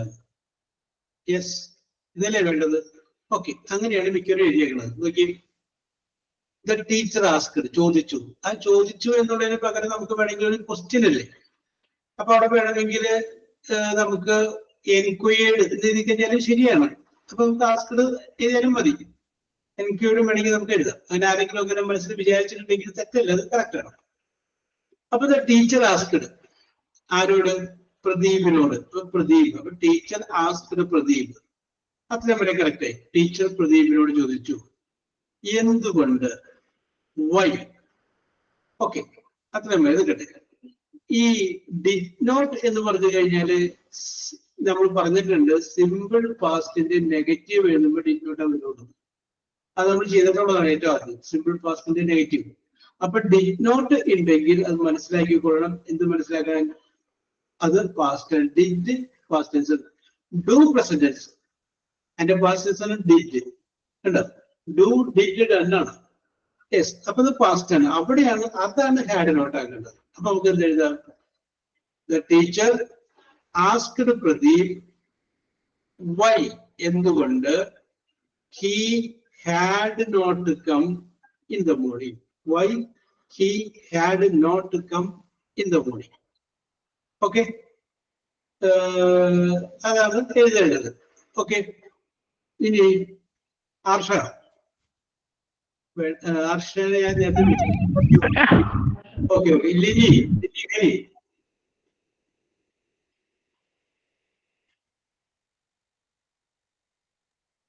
യെസ്, ഇതല്ലേ വേണ്ടത്? ഓക്കെ, അങ്ങനെയാണ് മിക്കവരും എഴുതിയേക്കുന്നത്. നോക്കി, ദ ടീച്ചർ ആസ്ക്ഡ്, ചോദിച്ചു. ആ ചോദിച്ചു എന്നുള്ളതിന് പകരം നമുക്ക് വേണമെങ്കിൽ ഒരു ക്വസ്റ്റ്യൻ അല്ലേ, അപ്പൊ അവിടെ വേണമെങ്കിൽ നമുക്ക് എൻക്വയർഡ് എന്ന് എഴുതി കഴിഞ്ഞാലും ശരിയാണ്. അപ്പൊ നമുക്ക് ആസ്ക്ഡ് എഴുതിയാലും മതി. എൻക്വയർഡ് വേണമെങ്കിൽ നമുക്ക് എഴുതാം. അങ്ങനെ ആരെങ്കിലും അങ്ങനെ മനസ്സിൽ വിചാരിച്ചിട്ടുണ്ടെങ്കിൽ തെറ്റല്ല, അത് കറക്റ്റ് ആണ്. അപ്പൊ ദ ടീച്ചർ ആസ്ക്ഡ്, ആരോട്? പ്രദീപിനോട്. പ്രദീപ്, അപ്പൊ ടീച്ചർ ആസ്ക്ഡ് പ്രദീപ്, അത്രയും വരെ കറക്റ്റ് ആയി. ടീച്ചർ പ്രദീപിനോട് ചോദിച്ചു എന്തുകൊണ്ട്, വൈ. ഓക്കെ, അത്രയും വരെ കിട്ടെ. ഈ ഡിഡ് നോട്ട് എന്ന് പറഞ്ഞു കഴിഞ്ഞാല് നമ്മൾ പറഞ്ഞിട്ടുണ്ട് സിമ്പിൾ പാസ്റ്റിന്റെ നെഗറ്റീവ് എഴുതുമ്പോൾ ഡിഡ് നോട്ട് വരുള്ളൂ. അത് നമ്മൾ ചെയ്തിട്ടുള്ളതാണ് ഏറ്റവും ആദ്യം, സിമ്പിൾ പാസ്റ്റിന്റെ നെഗറ്റീവ്. അപ്പൊ ഡിഡ് നോട്ട് ഉണ്ടെങ്കിൽ അത് മനസ്സിലാക്കിക്കൊള്ളണം. എന്ത് മനസ്സിലാക്കാൻ? അത് past did past tense, do present tense, അതിന്റെ പാസ്റ്റ് ടെൻസ് ആണ് ഡിഡ്. കണ്ടോ? ഡു ഡിഡ് രണ്ടാണ്. യെസ്, അപ്പൊ ഇത് പാസ്റ്റ് ആണ്. അവിടെയാണ്, അതാണ് ഹാഡ് നോട്ട് ആക്കേണ്ടത്. അപ്പൊ നമുക്ക് എന്ത് എഴുതാം? The teacher asked Pradeep why, എന്തുകൊണ്ട്, he had not come in the morning. Why he had not come in the morning. Okay, അതാണ് എഴുതേണ്ടത്. ഓക്കെ, ഇനി ആർഷ, ആർഷനെ ഞാൻ നേരത്തെ വിളിച്ചു. Okay okay, Lini,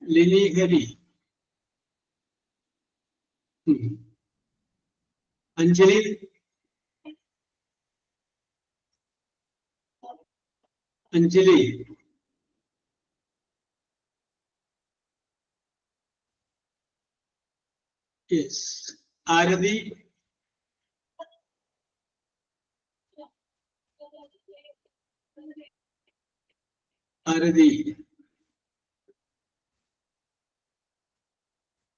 Linihari, Anjali, Anjali, yes, Aarathi, Aarathi,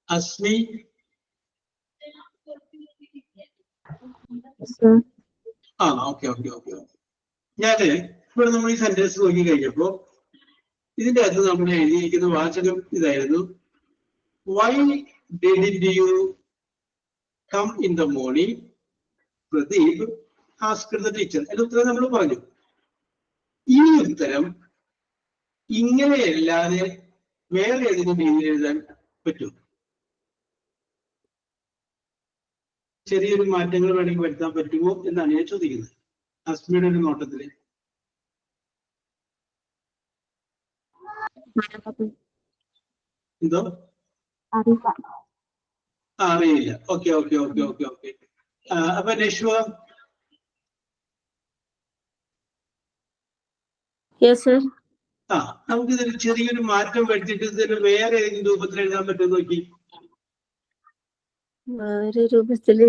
Asmi, ആ ഓക്കെ ഓക്കെ ഓക്കെ. ഞാന് ഇവിടെ നമ്മൾ ഈ സെന്റൻസ് നോക്കി കഴിഞ്ഞപ്പോ ഇതിന്റെ അകത്ത് നമ്മൾ എഴുതിയിരിക്കുന്ന വാചകം ഇതായിരുന്നു, why didn't you come in the morning, Pradeep asked the teacher. അതിന്റെ ഉത്തരം നമ്മൾ പറഞ്ഞു. ഈ ഉത്തരം ഇങ്ങനെയല്ലാതെ വേറെ ഏതെങ്കിലും രീതിയിൽ എഴുതാൻ പറ്റും? ചെറിയൊരു മാറ്റങ്ങൾ വേണമെങ്കിൽ വരുത്താൻ പറ്റുമോ എന്നാണ് ഞാൻ ചോദിക്കുന്നത്. അസ്മിയുടെ ഒരു നോട്ടത്തില് എന്തോ അറിയില്ല. Okay okay okay okay okay. അപ്പൊ നശ്വ, നമുക്ക് ഇതിൽ ചെറിയൊരു മാറ്റം വരുത്തിയിട്ട് ഇതിൽ വേറെ ഏതെങ്കിലും രൂപത്തിൽ എഴുതാൻ പറ്റുമോ നോക്കി. വേറെ രൂപത്തില്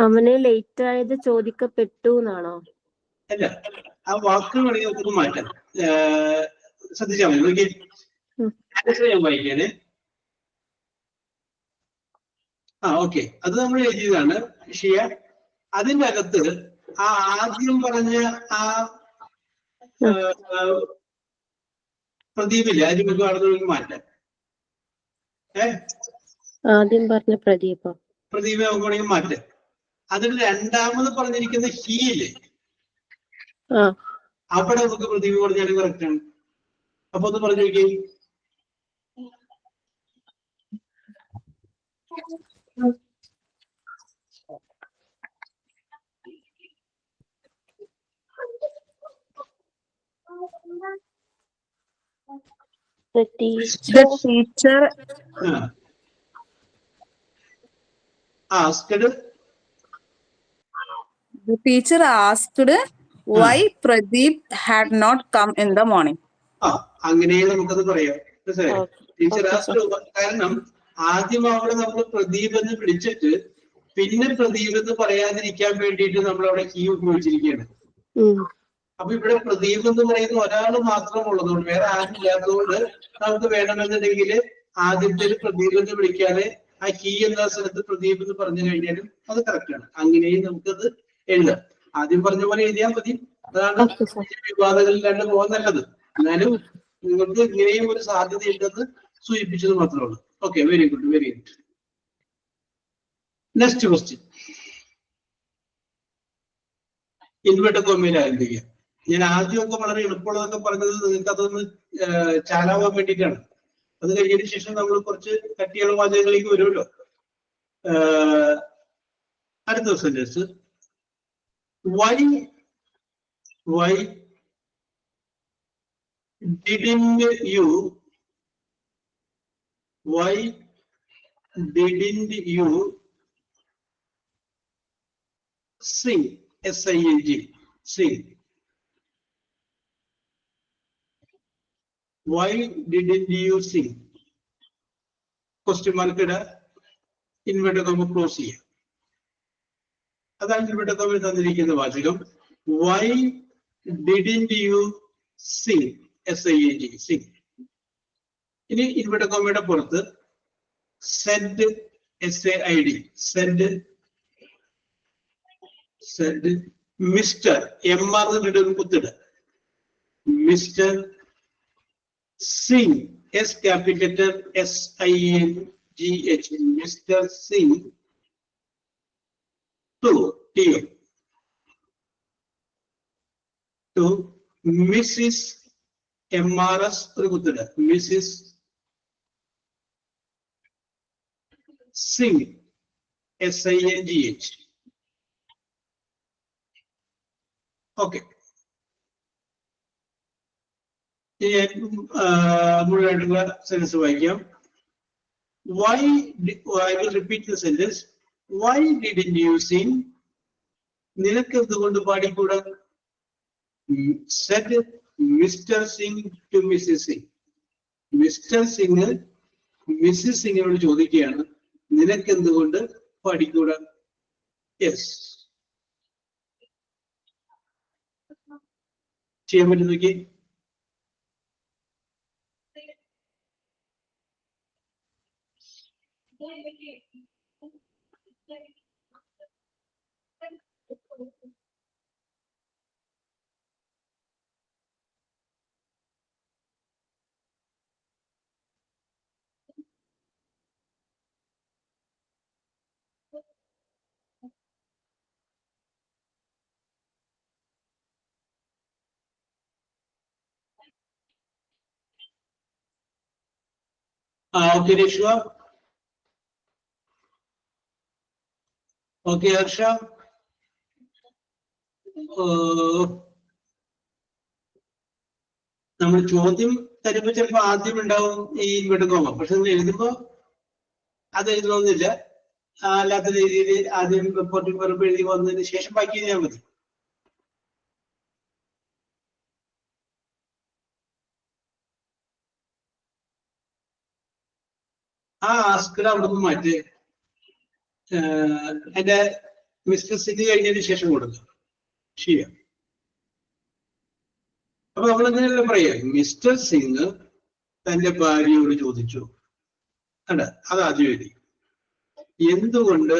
അവനെ ലേറ്റ് ആയത് ചോദിക്കപ്പെട്ടു എന്നാണോ? അല്ല, ആ വാക്കുകൾ വേണമെങ്കിൽ നമുക്ക് മാറ്റാം. ശ്രദ്ധിച്ചാൽ മതി. നോക്കി, ഞാൻ വായിക്കാന്. ഓക്കെ, അത് നമ്മൾ എഴുതിയതാണ് ഷിയ. അതിന്റെ അകത്ത് ആ ആദ്യം പറഞ്ഞ ആ പ്രദീപില്ലേ, അതിന് നമുക്ക് അവിടെ മാറ്റാം. ആദ്യം പറഞ്ഞ പ്രദീപ് നമുക്ക് വേണമെങ്കിൽ മാറ്റാം. അതിൽ രണ്ടാമത് പറഞ്ഞിരിക്കുന്ന ഹീയില്ലേ, അവിടെ നമുക്ക് പ്രദീപ് പറഞ്ഞാലും കറക്റ്റ് ആണ്. അപ്പൊ ഒന്ന് പറഞ്ഞു നോക്കി. The teacher asked why Pradeep had not come in the morning. അങ്ങനെ നമുക്കത് പറയാം. ടീച്ചർ ആസ്ക്ഡ്, കാരണം ആദ്യം അവിടെ നമ്മൾ പ്രദീപ് എന്ന് വിളിച്ചിട്ട് പിന്നെ പ്രദീപ് എന്ന് പറയാതിരിക്കാൻ വേണ്ടിയിട്ട് നമ്മൾ അവിടെ ഹീ ഉപയോഗിച്ചിരിക്കുകയാണ്. അപ്പൊ ഇവിടെ പ്രദീപ് എന്ന് പറയുന്ന ഒരാൾ മാത്രം ഉള്ളതുകൊണ്ട്, വേറെ ആരും ഇല്ലാത്തതുകൊണ്ട് നമുക്ക് വേണമെന്നുണ്ടെങ്കിൽ ആദ്യത്തെ പ്രദീപ് എന്ന് വിളിക്കാതെ ആ ഹീ എന്ന സ്ഥലത്ത് പ്രദീപ് എന്ന് പറഞ്ഞു കഴിഞ്ഞാലും അത് കറക്റ്റ് ആണ്. അങ്ങനെയും നമുക്കത് എഴുതാം. ആദ്യം പറഞ്ഞ പോലെ എഴുതിയാൽ മതി. അതാണ് വിവാദങ്ങളില്ലാണ്ട് പോകാൻ നല്ലത്. എന്നാലും നിങ്ങൾക്ക് ഇങ്ങനെയും ഒരു സാധ്യത ഉണ്ടെന്ന് സൂചിപ്പിച്ചത് മാത്രമേ ഉള്ളൂ. Okay, very good, very good. Next question, inverted കോമയിൽ ആരംഭിക്കുക. ഞാൻ ആദ്യമൊക്കെ വളരെ എളുപ്പമുള്ളതൊക്കെ പറഞ്ഞത് നിങ്ങൾക്ക് അതൊന്ന് ചാലാവാൻ വേണ്ടിയിട്ടാണ്. അത് കഴിഞ്ഞതിന് ശേഷം നമ്മൾ കുറച്ച് കട്ടിയുള്ള വാചകങ്ങളിലേക്ക് വരുമല്ലോ. അടുത്ത sentence why didn't you sing sing why didn't you sing question mark ഇട ഇൻവെർട്ടഡ് കോമ ക്ലോസ് ചെയ്യാം അതാണ് ഇൻവെർട്ടഡ് കോമയിൽ തന്നിരിക്കുന്ന വാചകം why didn't you sing sing ഇനി ഇൻവെർട്ടഡ് കോമയുടെ പുറത്ത് said said Mr. MR ഒരു കുത്തിട Mr. Singh S capital letter SINGH Mr. Singh to Mrs. MRS ഒരു കുത്തിട Mrs. Singh SINGH. Okay. മുഴുവനായിട്ടുള്ള സെന്റൻസ് വായിക്കാം. Why I will repeat the sentence. Why didn't you sing? നിനക്ക് എന്തുകൊണ്ട് പാടിക്കൂടാ? Said Mr. Singh to Mrs. Singh. Mr. Singh Mrs. സിംഗിനോട് ചോദിക്കുകയാണ് നിനക്ക് എന്തുകൊണ്ട് പാടിക്കൂടാ? Yes ചെയ്യാൻ പറ്റും നോക്കി. Okay, Rishwa. Okay, Harsha. നമ്മൾ ചോദ്യം തരുമ്പോ ചിലപ്പോ ആദ്യം ഉണ്ടാവും ഈ ഇൻവെർട്ടഡ് കോമ, പക്ഷെ എഴുതുമ്പോ അത് എഴുതണമെന്നില്ല. അല്ലാത്ത രീതിയിൽ ആദ്യം റിപ്പോർട്ടിംഗ് പറയുമ്പോൾ എഴുതി വന്നതിന് ശേഷം ബാക്കി എഴുതിയാൽ മതി. ആസ്കഡ് അവിടെ നിന്ന് മാറ്റി എന്റെ മിസ്റ്റർ സിംഗ് കഴിഞ്ഞതിന് ശേഷം കൊടുക്കുക ചെയ്യാം. അപ്പൊ നമ്മൾ അങ്ങനെയല്ല പറയാ മിസ്റ്റർ സിംഗ് തന്റെ ഭാര്യയോട് ചോദിച്ചു അല്ല അതാദ്യം എഴുതി എന്തുകൊണ്ട്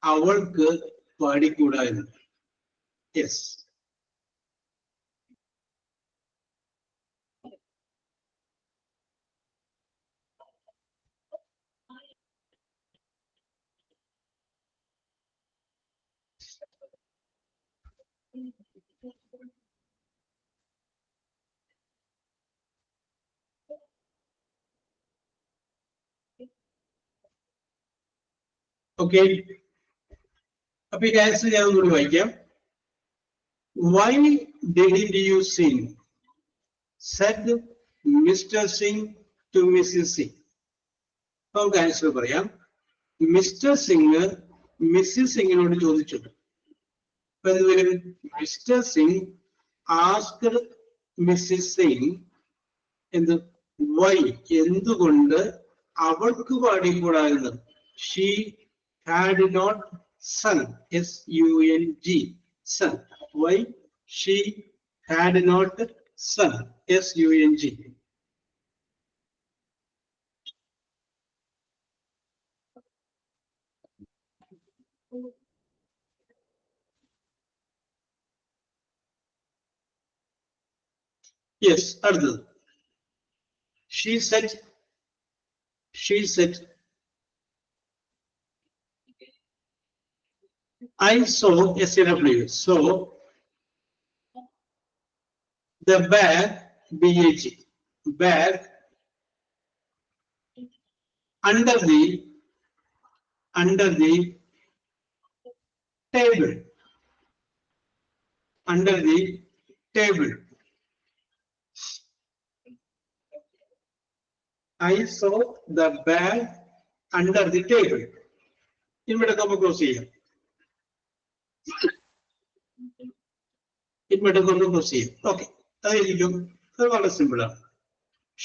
അവൾക്ക് പാടിക്കൂടാ എന്ന്. Yes okay. അപ്പൊ ഈ ആൻസർ ഞാൻ ഒന്നുകൂടി വായിക്കാം. Why didn't you sing? Said Mr. Singh to Mrs. Singh. നമുക്ക് ആൻസർ പറയാം. മിസ്റ്റർ സിംഗ് മിസ്സിസ് സിംഗിനോട് ചോദിച്ചു. Mister Singh asked Mrs Singh എന്ത് വൈ എന്തുകൊണ്ട് അവൾക്ക് പാടിക്കൂടായിരുന്നു. She had not sung SUNG sung. Why she had not sung SUNG. Yes, അടുത്തത് she said I saw SW so the bag bag under the under the table. Under the table. I saw the bag under the table. ഇവിടെ നമുക്ക് close ചെയ്യാം. ഇവിടെ നമുക്ക് close ചെയ്യാം. Okay, അതായിരിക്കും. അത് വളരെ സിമ്പിൾ ആണ്.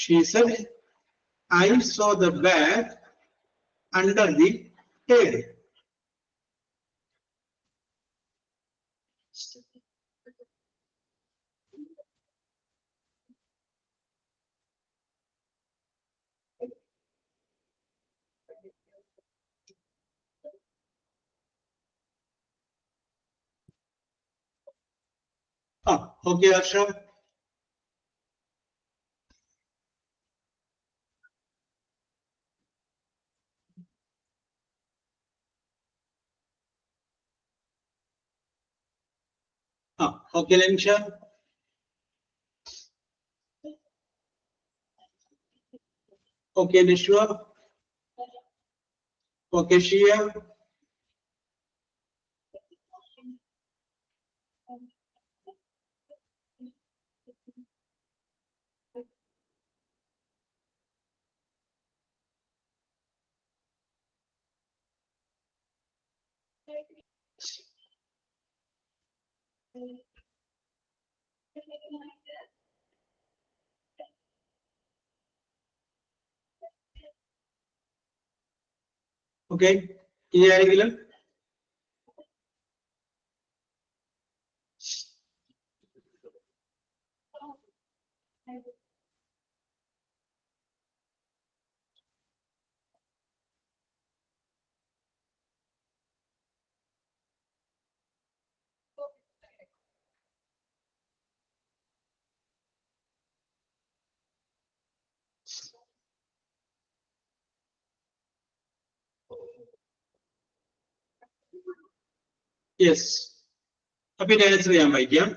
She said, I saw the bag under the table. Okay, Arsha. Okay, Lensha. Okay, Nishwa. Okay, Shia. Okay, ഇനി ആരെങ്കിലും? Yes. അപ്പൊ ഇത് ആൻസർ ചെയ്യാൻ വായിക്കാം.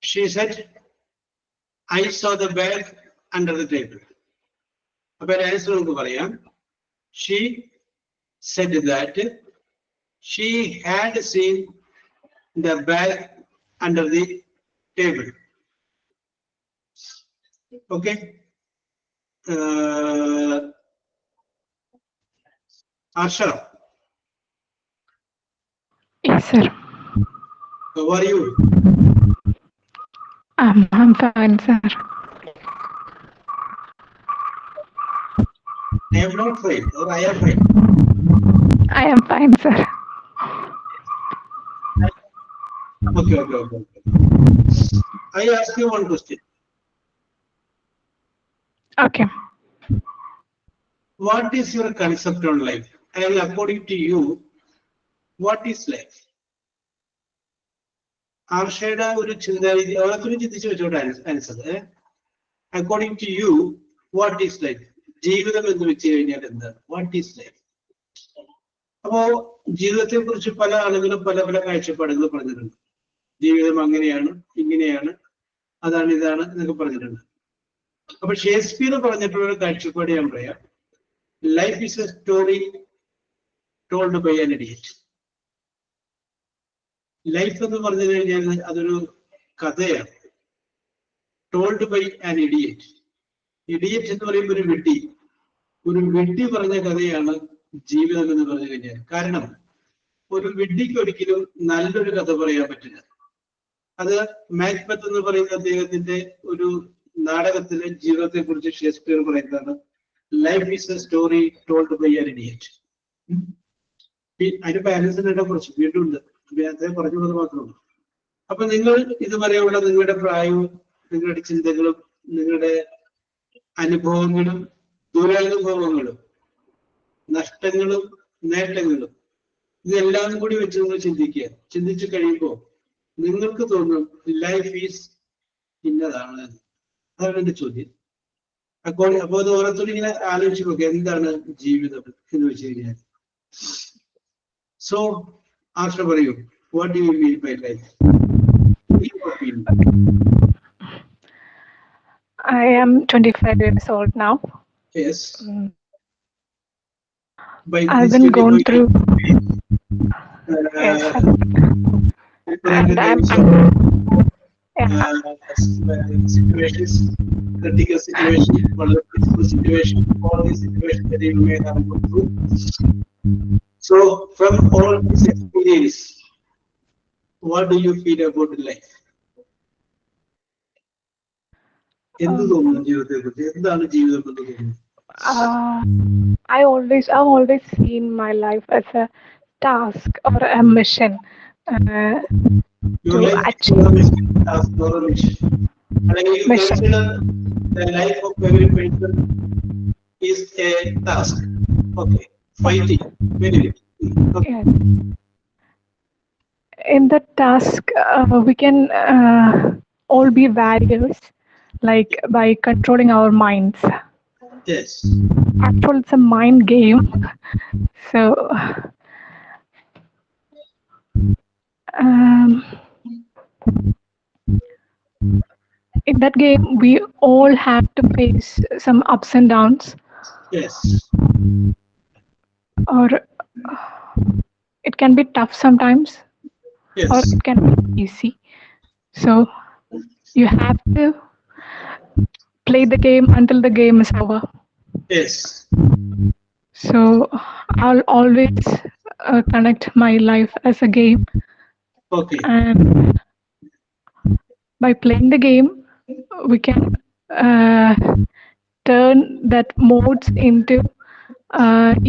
She said, I saw the bag under the table. അപ്പൊ ആൻസർ നമുക്ക് പറയാം. She said that she had seen the bag under the table. Okay. Arsha. Yes, sir. How are you? I'm fine, sir. I am not fine, or I am fine. I am fine, sir. Okay. I ask you one question. Okay. What is your concept on life? And according to you, what is life? ആർഷയുടെ ഒരു ചിന്താരീതി അതൊരു ചിന്തിച്ചു വെച്ചോട്ടെ answer. According to you, what is life? ജീവിതം എന്ന് വെച്ച് കഴിഞ്ഞാൽ എന്താണ്? What is life? അപ്പോ ജീവിതത്തെ കുറിച്ച് പല ആളുകളും പല പല കാഴ്ചപ്പാടുകൾ പറഞ്ഞിട്ടുണ്ട്. ജീവിതം അങ്ങനെയാണ്, ഇങ്ങനെയാണ്, അതാണ്, ഇതാണ് എന്നൊക്കെ പറഞ്ഞിട്ടുണ്ട്. അപ്പൊ ഷേക്സ്പിയർ പറഞ്ഞിട്ടുള്ള കാഴ്ചപ്പാട് ഞാൻ പറയാം. Life is a story told by an idiot. Life എന്ന് പറഞ്ഞു കഴിഞ്ഞാൽ അതൊരു കഥയാണ്. Told by an idiot. Idiot എന്ന് പറയുമ്പോൾ ഒരു വിഡ്ഢി പറഞ്ഞ കഥയാണ് ജീവിതം എന്ന് പറഞ്ഞു കഴിഞ്ഞാൽ. കാരണം ഒരു വിഡ്ഢിക്ക് ഒരിക്കലും നല്ലൊരു കഥ പറയാൻ പറ്റില്ല. അത് മാക്ബത്ത് എന്ന് പറയുന്ന അദ്ദേഹത്തിന്റെ ഒരു നാടകത്തിലെ ജീവിതത്തെ കുറിച്ച് ഷേക്സ്പിയർ പറയുന്നതാണ് life is a story told by an idiot. അതിന്റെ പാരൻസിനെ കുറിച്ച് വീണ്ടും ഉണ്ട്, അദ്ദേഹം പറഞ്ഞത് മാത്രമേ. അപ്പൊ നിങ്ങൾ ഇതുവരെയുള്ള നിങ്ങളുടെ പ്രായവും നിങ്ങളുടെ ചിന്തകളും നിങ്ങളുടെ അനുഭവങ്ങളും ദുരനുഭവങ്ങളും നഷ്ടങ്ങളും നേട്ടങ്ങളും ഇതെല്ലാം കൂടി വെച്ച് നിങ്ങൾ ചിന്തിക്കുക. ചിന്തിച്ചു കഴിയുമ്പോൾ നിങ്ങൾക്ക് തോന്നും ലൈഫ് ഈസ് ഇന്നതാണ്. അതാണ് എന്റെ ചോദ്യം. അപ്പൊ അത് ഓരോരുത്തരും ഇങ്ങനെ ആലോചിച്ച് നോക്കുക, എന്താണ് ജീവിതം എന്ന് വെച്ച് കഴിഞ്ഞാൽ. സോ ആർഷ പറയൂ, what do you mean by life? I am 25 years old now. Yes. Mm. By I've this been will be going going through. Yes, different and I'm kinds of yeah, situations, critical situation, political situation, all these situations that you may have gone through. So, from all this experience, what do you feel about life? എന്ത് തോന്നുന്നു ജീവിതത്തെ കുറിച്ച്? എന്താണ് ജീവിതം എന്ന് തോന്നുന്നു? I've always seen my life as a task or a mission Your to life is achieve your mission, task or a mission. And you mission. consider the life of every person is a task. Okay, fighting. Very good. Okay. Yes. In the task, we can all be warriors, like by controlling our minds. Yes. Actually, it's a mind game. So, in that game, we all have to face some ups and downs, Yes. or it can be tough sometimes, or Yes. it can be easy. So, you have to play the game until the game is over. Yes. So I'll always connect my life as a game, Okay. and by playing the game, we can turn that modes into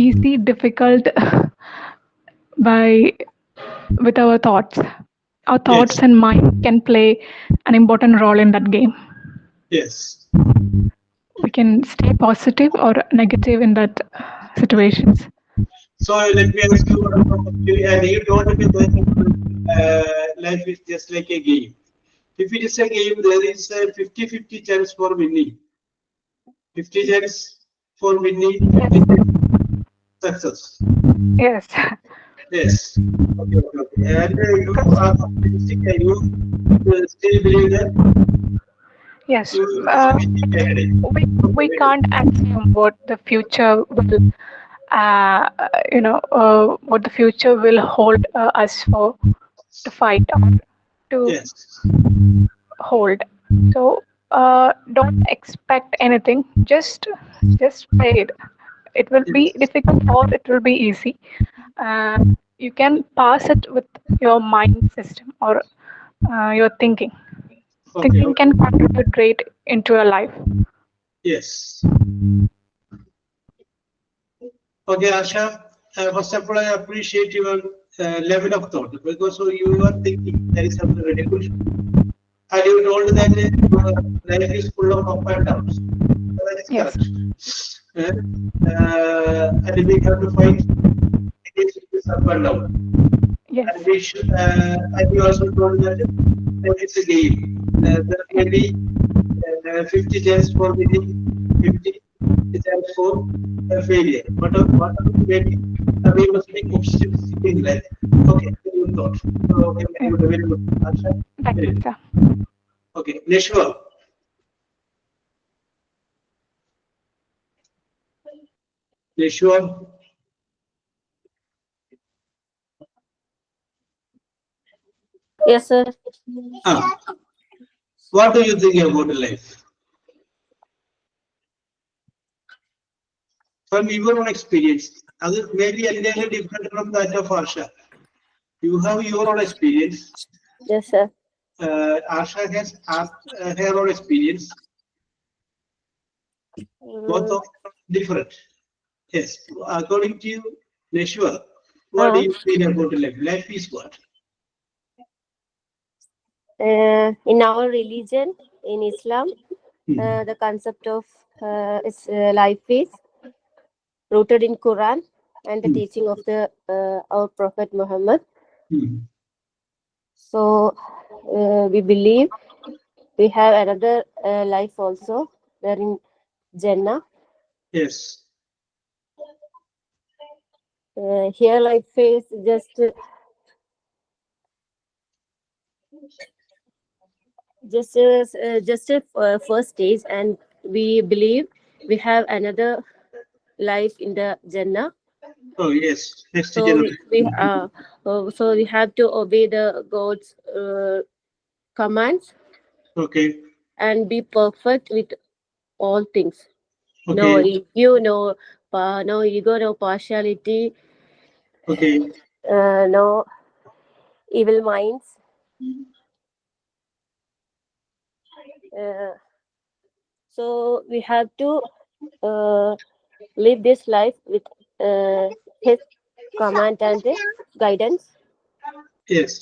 easy, difficult by with our thoughts. Our thoughts Yes. and mind can play an important role in that game. Yes. We can stay positive or negative in that situations. So let me ask you one more question. And you told me that life is just like a game. If it is a game, there is a 50-50 chance for winning. 50 chance for winning, 50 success. Yes. Yes. Okay, okay, okay. And you are optimistic and you still believe that Yes. you will be ahead. We can't assume what the future will what the future will hold us for to fight or to Yes. hold. So don't expect anything, just play it. It will be difficult or it will be easy. You can pass it with your mind system or your thinking. Okay. Thinking Okay. can contribute great into your life. Yes. Okay, Asha. First of all, I appreciate your level of thought because you are thinking there is something very good. And you told that life is full of up and downs. That is Yes. correct. And we have to fight against this up and down. Yes. And we should, and you also told that it's a game. There may be 50 chance for winning, 50 chance for failure. Whatever maybe, we must be optimistic in life. Okay, very good thought. Okay, very good. Asha. Thank Very you, good. sir. Okay, Neshwa. Neshwa. Yes, sir. What do you think about life? From your own experience, other maybe entirely different from that of Asha. You have your own experience. Yes, sir. Asha has her own experience. Both of them different. Yes. According to you, Neshwa, what do you feel about life? Life is what? In our religion, in Islam, the concept of life is rooted in Quran and the teaching of the our Prophet Muhammad. So we believe we have another life also there in Jannah. Yes. Here life is just a first stage, and we believe we have another life in the Jannah. Oh yes, next So generation. so we have to obey the God's commands Okay, and be perfect with all things. No okay, ego, no ego, no partiality, okay. no evil minds. So we have to live this life with His command and guidance. Yes.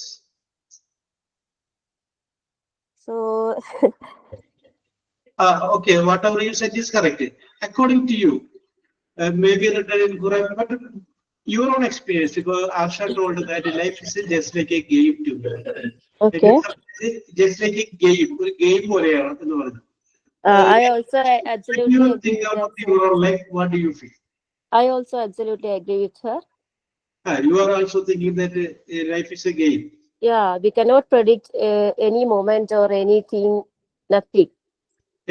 So Okay, whatever you said is correct. According to you, maybe written in Quran, but your own experience, because Asha told that life is just like a game to me. It okay. is just like a game, ഒരു game പോലെയാണ് എന്ന് പറഞ്ഞു. I also When absolutely you agree think with that, about sir. your own life, what do you feel? I also absolutely agree with her. You are also thinking that life is a game. Yeah, we cannot predict any moment or anything, nothing.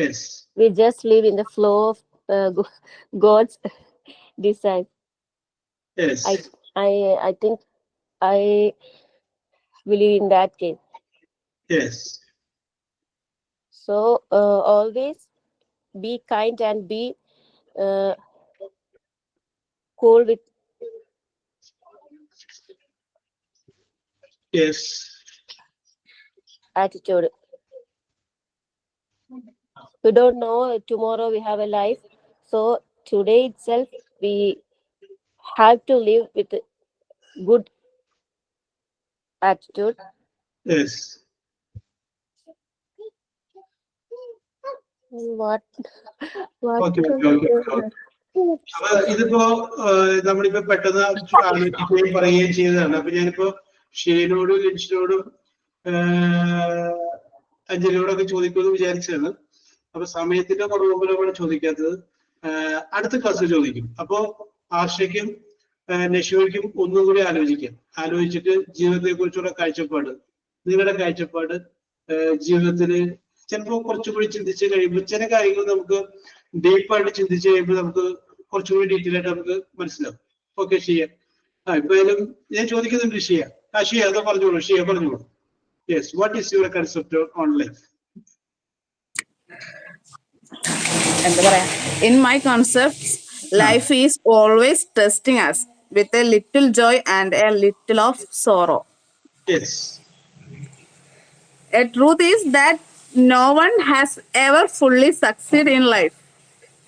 Yes, We just live in the flow of God's design. yes, I think I believe in that case. yes, So always be kind and be uh, cool with yes, attitude. We don't know tomorrow we have a life, so today itself we have to live with a good attitude. yes. What what Okay, okay, okay, okay. അപ്പൊ ഇതിപ്പോ നമ്മളിപ്പോ പെട്ടെന്ന് ആലോചിക്കുകയും പറയുകയും ചെയ്തതാണ്. അപ്പൊ ഞാനിപ്പോ ഷെയ്നോടും ലിൻഷിനോടും അഞ്ജലിയോടൊക്കെ ചോദിക്കുമെന്ന് വിചാരിച്ചതാണ്. അപ്പൊ സമയത്തിന്റെ കുറവ് മൂലമാണ് ചോദിക്കാത്തത്. അടുത്ത ക്ലാസ്സിൽ ചോദിക്കും. അപ്പോ ആർഷയ്ക്കും നഷീവയ്ക്കും ഒന്നും കൂടി ആലോചിക്കാം. ആലോചിച്ചിട്ട് ജീവിതത്തെ കുറിച്ചുള്ള കാഴ്ചപ്പാട്, നിങ്ങളുടെ കാഴ്ചപ്പാട് ജീവിതത്തില് ചിലപ്പോൾ കുറച്ചുകൂടി ചിന്തിച്ച് കഴിയുമ്പോൾ ചില കാര്യങ്ങൾ നമുക്ക് ഡീപ്പായിട്ട് ചിന്തിച്ച് കഴിയുമ്പോൾ നമുക്ക് കുറച്ചുകൂടി ഡീറ്റെയിൽ ആയിട്ട് നമുക്ക് മനസ്സിലാവും. ഓക്കെ ഷിയ. ഇപ്പൊ ഞാൻ ചോദിക്കുന്നുണ്ട് ഷിയ. ഷിയ അത് പറഞ്ഞോളൂ. ഷിയ പറഞ്ഞോളൂ. Yes, what is your concept on life? In my concepts, life is always testing us with a little joy and a little of sorrow. Yes. A truth is that no one has ever fully succeeded in life.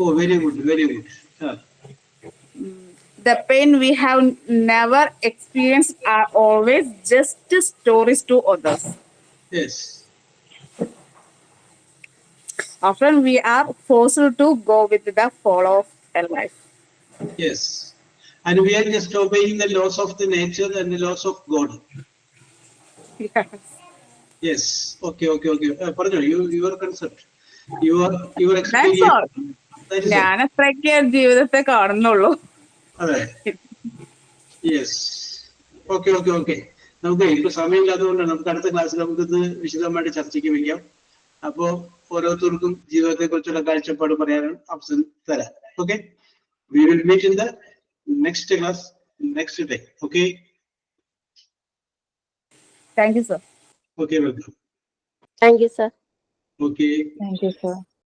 Oh very good, very good. The pain we have never experienced are always just stories to others. Yes. Often we are forced to go with the flow of a life. Yes. And we are just obeying the laws of the nature and the laws of God. Yes. Yes. Okay, okay, okay. പറഞ്ഞോ, your concept, your That's experience. all. That is all. ഞാൻ അത്രയ്ക്ക് ജീവിതത്തെ കാണുന്നുള്ളൂ. അതെ. Yes. Okay, okay, okay. നമുക്ക് ഇപ്പൊ സമയമില്ലാത്തതുകൊണ്ടാണ് നമുക്ക് അടുത്ത ക്ലാസ്സിൽ നമുക്കിത് വിശദമായിട്ട് ചർച്ചയ്ക്ക് വയ്ക്കാം. അപ്പോ ഓരോരുത്തർക്കും ജീവിതത്തെ കുറിച്ചുള്ള കാഴ്ചപ്പാട് പറയാനും അവസരം തരാം. Okay, we will meet in the next class next day. Okay. Thank you, sir. Okay, welcome. Thank you, sir. Okay. Thank you, sir.